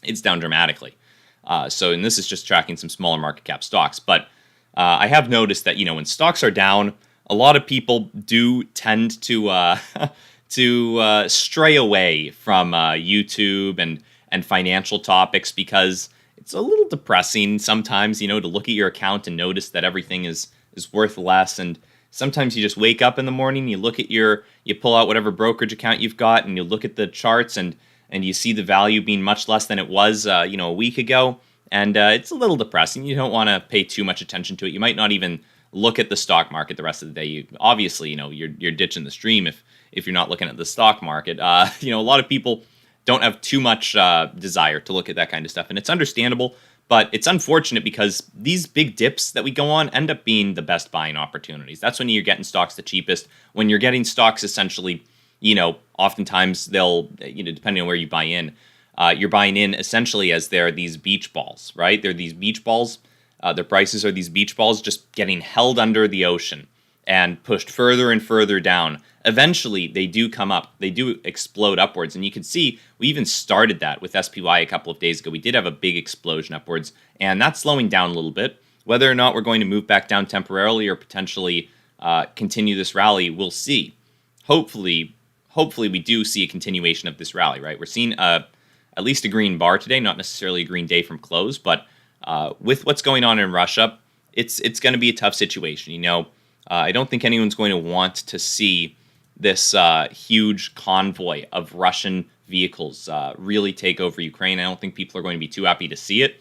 it's down dramatically. And this is just tracking some smaller market cap stocks. But I have noticed that, when stocks are down, a lot of people do tend to stray away from YouTube and financial topics, because it's a little depressing sometimes, to look at your account and notice that everything is worth less. And sometimes you just wake up in the morning, you look at you pull out whatever brokerage account you've got, and you look at the charts, and you see the value being much less than it was, a week ago. And it's a little depressing. You don't want to pay too much attention to it. You might not even look at the stock market the rest of the day. Obviously, you're ditching the stream if you're not looking at the stock market. A lot of people don't have too much desire to look at that kind of stuff, and it's understandable. But it's unfortunate because these big dips that we go on end up being the best buying opportunities. That's when you're getting stocks the cheapest. When you're getting stocks, essentially, oftentimes they'll, depending on where you buy in, you're buying in essentially as they're these beach balls, right? They're these beach balls. Their prices are these beach balls just getting held under the ocean and pushed further and further down. Eventually, they do come up. They do explode upwards. And you can see we even started that with SPY a couple of days ago. We did have a big explosion upwards, and that's slowing down a little bit. Whether or not we're going to move back down temporarily or potentially continue this rally, we'll see. Hopefully we do see a continuation of this rally, right? We're seeing at least a green bar today, not necessarily a green day from close, but with what's going on in Russia, it's going to be a tough situation. I don't think anyone's going to want to see this huge convoy of Russian vehicles really take over Ukraine. I don't think people are going to be too happy to see it.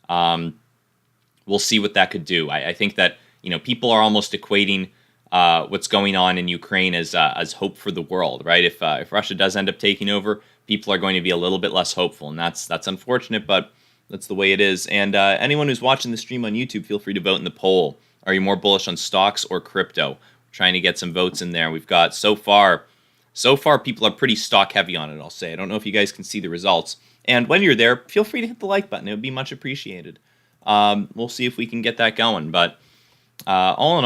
We'll see what that could do. I think that people are almost equating what's going on in Ukraine as hope for the world, right? If Russia does end up taking over, people are going to be a little bit less hopeful, and that's unfortunate, but that's the way it is. And anyone who's watching the stream on YouTube, feel free to vote in the poll. Are you more bullish on stocks or crypto? We're trying to get some votes in there. We've got so far people are pretty stock heavy on it, I'll say. I don't know if you guys can see the results. And when you're there, feel free to hit the like button. It would be much appreciated. We'll see if we can get that going. But all in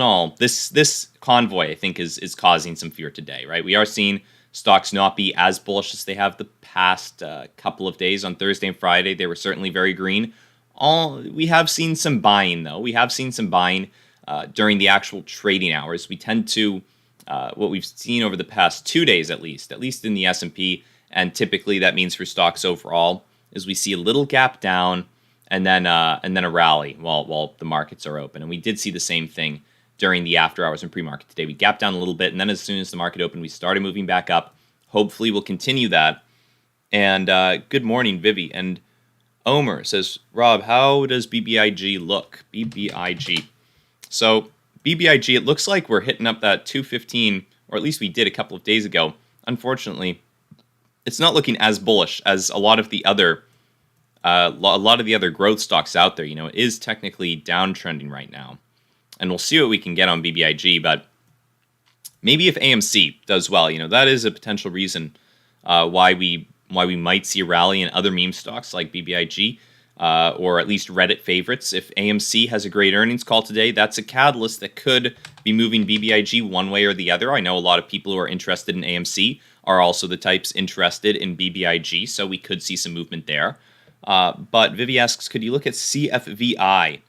all, this convoy, I think, is causing some fear today, right? We are seeing stocks not be as bullish as they have the past couple of days. On Thursday and Friday, they were certainly very green. We have seen some buying, though. We have seen some buying during the actual trading hours. We tend to, what we've seen over the past 2 days at least in the S&P, and typically that means for stocks overall, is we see a little gap down and then a rally while the markets are open. And we did see the same thing during the after hours and pre-market today. We gapped down a little bit, and then as soon as the market opened, we started moving back up. Hopefully we'll continue that. And good morning, Vivi. And Omer says, Rob, how does BBIG look? BBIG. So BBIG, it looks like we're hitting up that 215, or at least we did a couple of days ago. Unfortunately, it's not looking as bullish as a lot of the other growth stocks out there. It is technically downtrending right now, and we'll see what we can get on BBIG. But maybe if AMC does well, that is a potential reason why we might see a rally in other meme stocks like BBIG, or at least Reddit favorites. If AMC has a great earnings call today, that's a catalyst that could be moving BBIG one way or the other. I know a lot of people who are interested in AMC are also the types interested in BBIG, so we could see some movement there. But Vivi asks, could you look at CFVI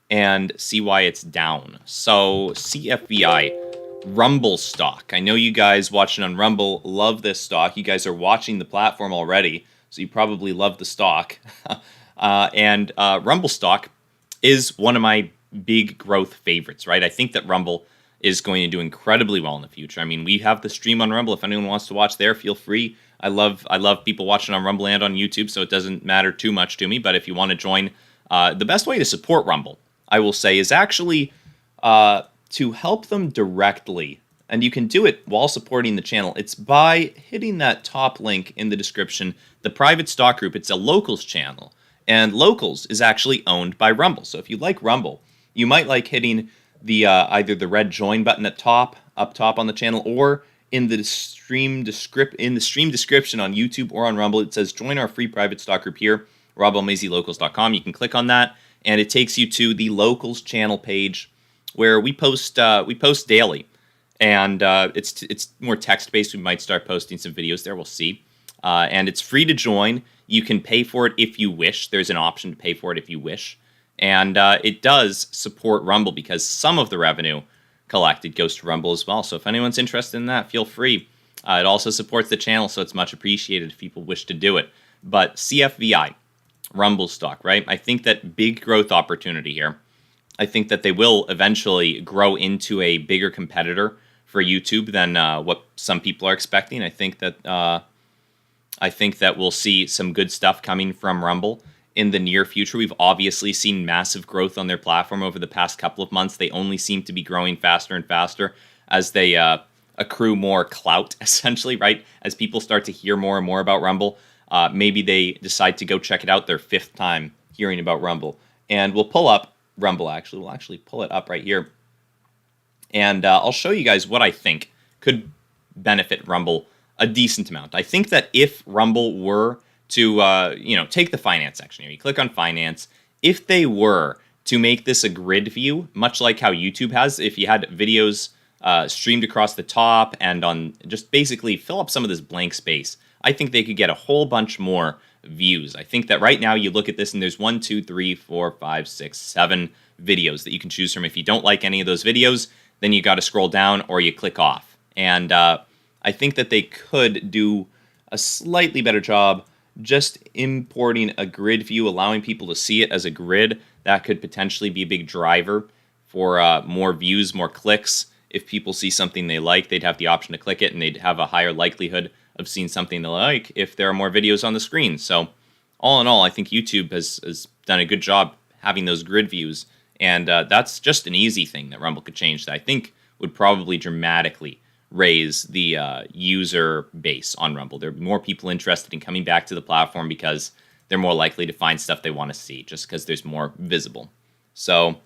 and see why it's down? So CFVI, Rumble stock. I know you guys watching on Rumble love this stock. You guys are watching the platform already, so you probably love the stock. And Rumble stock is one of my big growth favorites, right? I think that Rumble is going to do incredibly well in the future. I mean, we have the stream on Rumble. If anyone wants to watch there, feel free. I love people watching on Rumble and on YouTube, so it doesn't matter too much to me. But if you want to join, the best way to support Rumble, I will say, is actually to help them directly. And you can do it while supporting the channel. It's by hitting that top link in the description, the private stock group. It's a Locals channel. And Locals is actually owned by Rumble. So if you like Rumble, you might like hitting the either the red join button up top on the channel, or in the stream description on YouTube or on Rumble, it says join our free private stock group here, robalmazylocals.com. You can click on that, and it takes you to the Locals channel page where we post daily, and it's more text based. We might start posting some videos there. We'll see, and it's free to join. You can pay for it if you wish. There's an option to pay for it if you wish. And it does support Rumble because some of the revenue collected goes to Rumble as well. So if anyone's interested in that, feel free. It also supports the channel, so it's much appreciated if people wish to do it. But CFVI, Rumble stock, right? I think that big growth opportunity here. I think that they will eventually grow into a bigger competitor for YouTube than what some people are expecting. I think that we'll see some good stuff coming from Rumble in the near future. We've obviously seen massive growth on their platform over the past couple of months. They only seem to be growing faster and faster as they accrue more clout, essentially, right? As people start to hear more and more about Rumble, maybe they decide to go check it out their fifth time hearing about Rumble. And we'll pull up Rumble, actually. We'll actually pull it up right here. And I'll show you guys what I think could benefit Rumble a decent amount. I think that if Rumble were to, take the finance section here. You click on finance. If they were to make this a grid view, much like how YouTube has, if you had videos streamed across the top and on just basically fill up some of this blank space, I think they could get a whole bunch more views. I think that right now you look at this and there's 1, 2, 3, 4, 5, 6, 7 videos that you can choose from. If you don't like any of those videos, then you got to scroll down or you click off. And I think that they could do a slightly better job just importing a grid view, allowing people to see it as a grid. That could potentially be a big driver for more views, more clicks. If people see something they like, they'd have the option to click it, and they'd have a higher likelihood of seeing something they like if there are more videos on the screen. So all in all, I think YouTube has done a good job having those grid views, and that's just an easy thing that Rumble could change that I think would probably dramatically raise the user base on Rumble. There are more people interested in coming back to the platform because they're more likely to find stuff they want to see just because there's more visible. So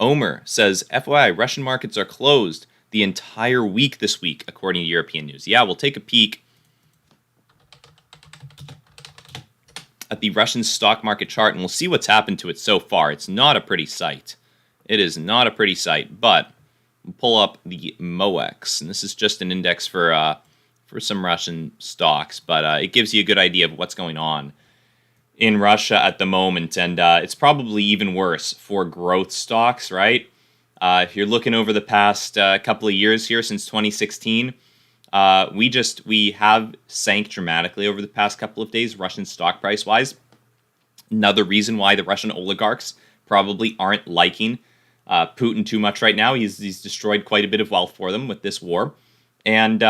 Omer says, FYI, Russian markets are closed the entire week this week, according to European news. Yeah, we'll take a peek at the Russian stock market chart, and we'll see what's happened to it so far. It's not a pretty sight. It is not a pretty sight, but we'll pull up the MOEX, and this is just an index for some Russian stocks, but it gives you a good idea of what's going on in Russia at the moment, and it's probably even worse for growth stocks, right? If you're looking over the past couple of years here since 2016, we have sank dramatically over the past couple of days, Russian stock price-wise. Another reason why the Russian oligarchs probably aren't liking Putin too much right now. He's destroyed quite a bit of wealth for them with this war, and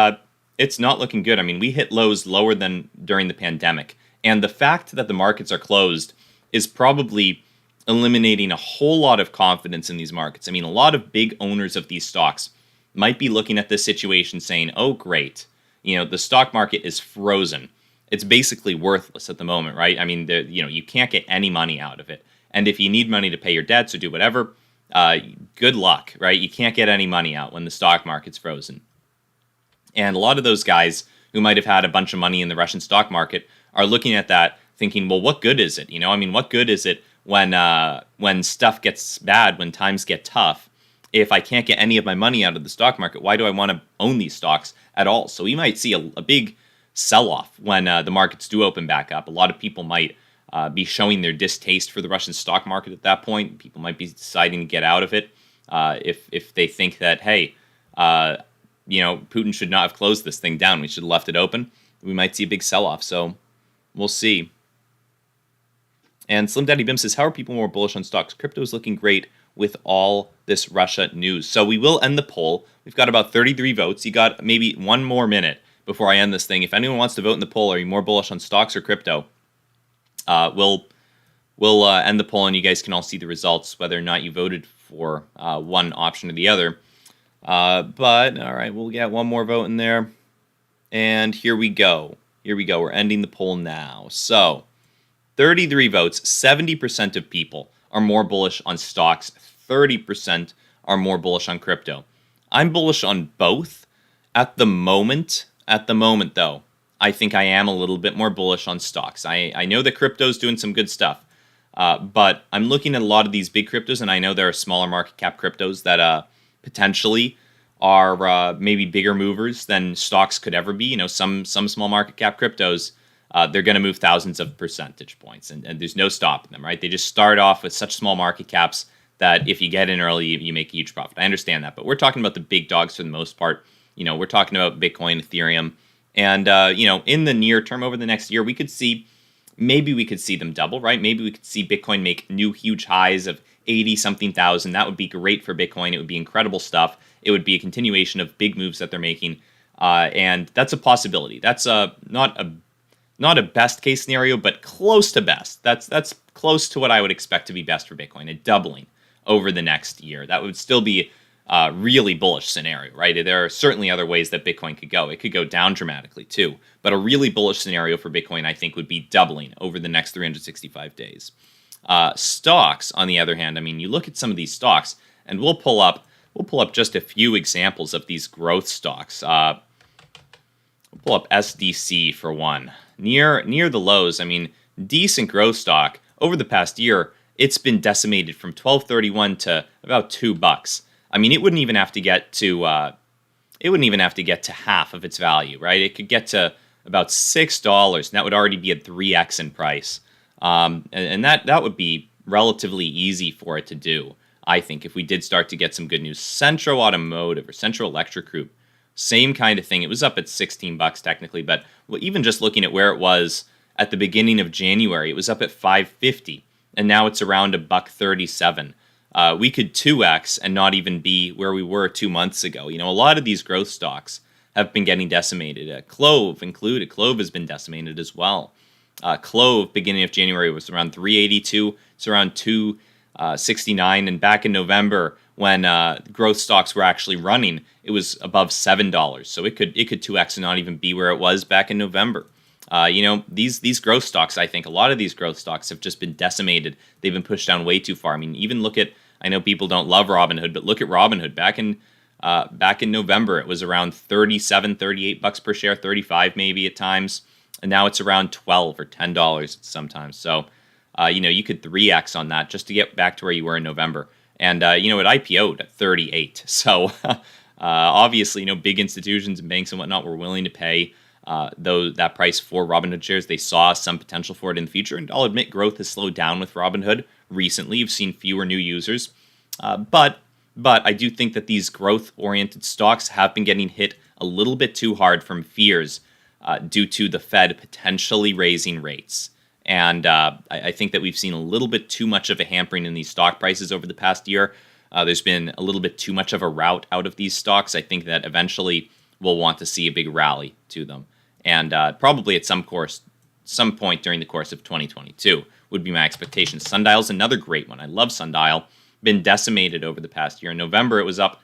it's not looking good. I mean, we hit lows lower than during the pandemic, and the fact that the markets are closed is probably eliminating a whole lot of confidence in these markets. I mean, a lot of big owners of these stocks might be looking at this situation saying, oh, great, the stock market is frozen. It's basically worthless at the moment, right? I mean, you can't get any money out of it. And if you need money to pay your debts or do whatever, good luck, right? You can't get any money out when the stock market's frozen. And a lot of those guys who might have had a bunch of money in the Russian stock market are looking at that thinking, well, what good is it? What good is it when stuff gets bad, when times get tough? If I can't get any of my money out of the stock market, why do I want to own these stocks at all? So we might see a big sell-off when the markets do open back up. A lot of people might be showing their distaste for the Russian stock market at that point. People might be deciding to get out of it if they think that, hey, Putin should not have closed this thing down. We should have left it open. We might see a big sell-off. So we'll see. And Slim Daddy Bim says, how are people more bullish on stocks? Crypto is looking great with all this Russia news. So we will end the poll. We've got about 33 votes. You got maybe one more minute before I end this thing. If anyone wants to vote in the poll, are you more bullish on stocks or crypto? We'll end the poll, and you guys can all see the results, whether or not you voted for one option or the other. But, all right, we'll get one more vote in there. And here we go. We're ending the poll now. So 33 votes, 70% of people are more bullish on stocks, 30% are more bullish on crypto. I'm bullish on both. At the moment, though, I think I am a little bit more bullish on stocks. I know that crypto's doing some good stuff, but I'm looking at a lot of these big cryptos, and I know there are smaller market cap cryptos that potentially are maybe bigger movers than stocks could ever be. Some small market cap cryptos, they're going to move thousands of percentage points, and there's no stopping them, right? They just start off with such small market caps that if you get in early, you make a huge profit. I understand that, but we're talking about the big dogs for the most part. We're talking about Bitcoin, Ethereum, and in the near term, over the next year, we could see them double, right? Maybe we could see Bitcoin make new huge highs of 80-something thousand. That would be great for Bitcoin. It would be incredible stuff. It would be a continuation of big moves that they're making, and that's a possibility. That's not a best case scenario, but close to best. That's close to what I would expect to be best for Bitcoin, a doubling over the next year. That would still be a really bullish scenario, right? There are certainly other ways that Bitcoin could go. It could go down dramatically too, but a really bullish scenario for Bitcoin, I think, would be doubling over the next 365 days. Stocks, on the other hand, you look at some of these stocks, and we'll pull up just a few examples of these growth stocks. We'll pull up SDC for one. Near the lows, decent growth stock over the past year. It's been decimated from $12.31 to about $2. It wouldn't even have to get to half of its value, right? It could get to about $6, and that would already be at 3x in price. And that would be relatively easy for it to do, I think, if we did start to get some good news. Centro Automotive or Central Electric Group, same kind of thing. It was up at $16 technically, but even just looking at where it was at the beginning of January, it was up at $5.50, and now it's around $1.37. We could 2x and not even be where we were 2 months ago. A lot of these growth stocks have been getting decimated. Clove included. Clove has been decimated as well. Clove, beginning of January, was around $3.82. It's around $2.69. And back in November, when growth stocks were actually running, it was above $7. So it could 2x and not even be where it was back in November. These growth stocks, I think a lot of these growth stocks have just been decimated. They've been pushed down way too far. Even look at, I know people don't love Robinhood, but look at Robinhood. Back in November, it was around $37, $38 per share, 35 maybe at times. And now it's around $12 or $10 sometimes. So, you could 3x on that just to get back to where you were in November. And, it IPO'd at 38. So, obviously, big institutions and banks and whatnot were willing to pay that price for Robinhood shares. They saw some potential for it in the future. And I'll admit growth has slowed down with Robinhood recently. You've seen fewer new users. But I do think that these growth-oriented stocks have been getting hit a little bit too hard from fears due to the Fed potentially raising rates. And I think that we've seen a little bit too much of a hampering in these stock prices over the past year. There's been a little bit too much of a rout out of these stocks. I think that eventually we'll want to see a big rally to them. And probably at some point during the course of 2022 would be my expectation. Sundial's another great one. I love Sundial. Been decimated over the past year. In November, it was up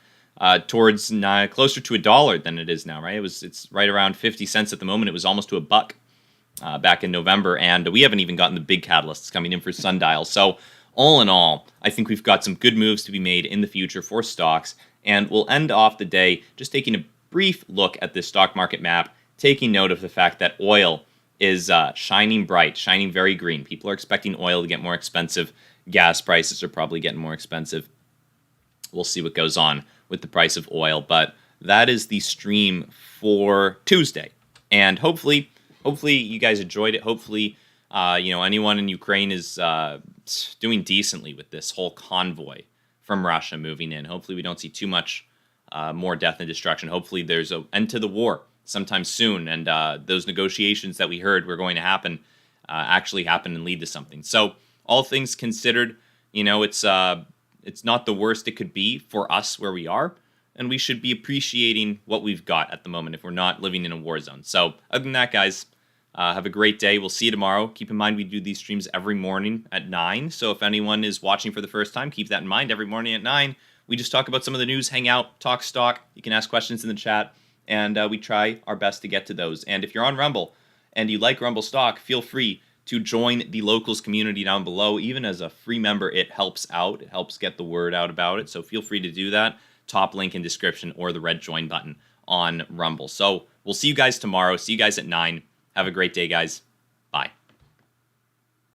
towards closer to $1 than it is now, right? It's right around 50 cents at the moment. It was almost to $1 back in November, and we haven't even gotten the big catalysts coming in for Sundial. So all in all, I think we've got some good moves to be made in the future for stocks, and we'll end off the day just taking a brief look at this stock market map, taking note of the fact that oil is shining bright, shining very green. People are expecting oil to get more expensive. Gas prices are probably getting more expensive. We'll see what goes on with the price of oil, but that is the stream for Tuesday. And hopefully you guys enjoyed it. Hopefully Anyone in Ukraine is doing decently with this whole convoy from Russia moving in. Hopefully we don't see too much more death and destruction. Hopefully there's an end to the war sometime soon, and those negotiations that we heard were going to happen actually happen and lead to something. So all things considered, it's not the worst it could be for us where we are, and we should be appreciating what we've got at the moment if we're not living in a war zone. So other than that, guys, have a great day. We'll see you tomorrow. Keep in mind we do these streams every morning at 9. So if anyone is watching for the first time, keep that in mind. Every morning at 9, we just talk about some of the news, hang out, talk stock. You can ask questions in the chat, and we try our best to get to those. And if you're on Rumble and you like Rumble stock, feel free to join the locals community down below. Even as a free member, it helps out. It helps get the word out about it. So feel free to do that. Top link in description or the red join button on Rumble. So we'll see you guys tomorrow. See you guys at 9. Have a great day, guys.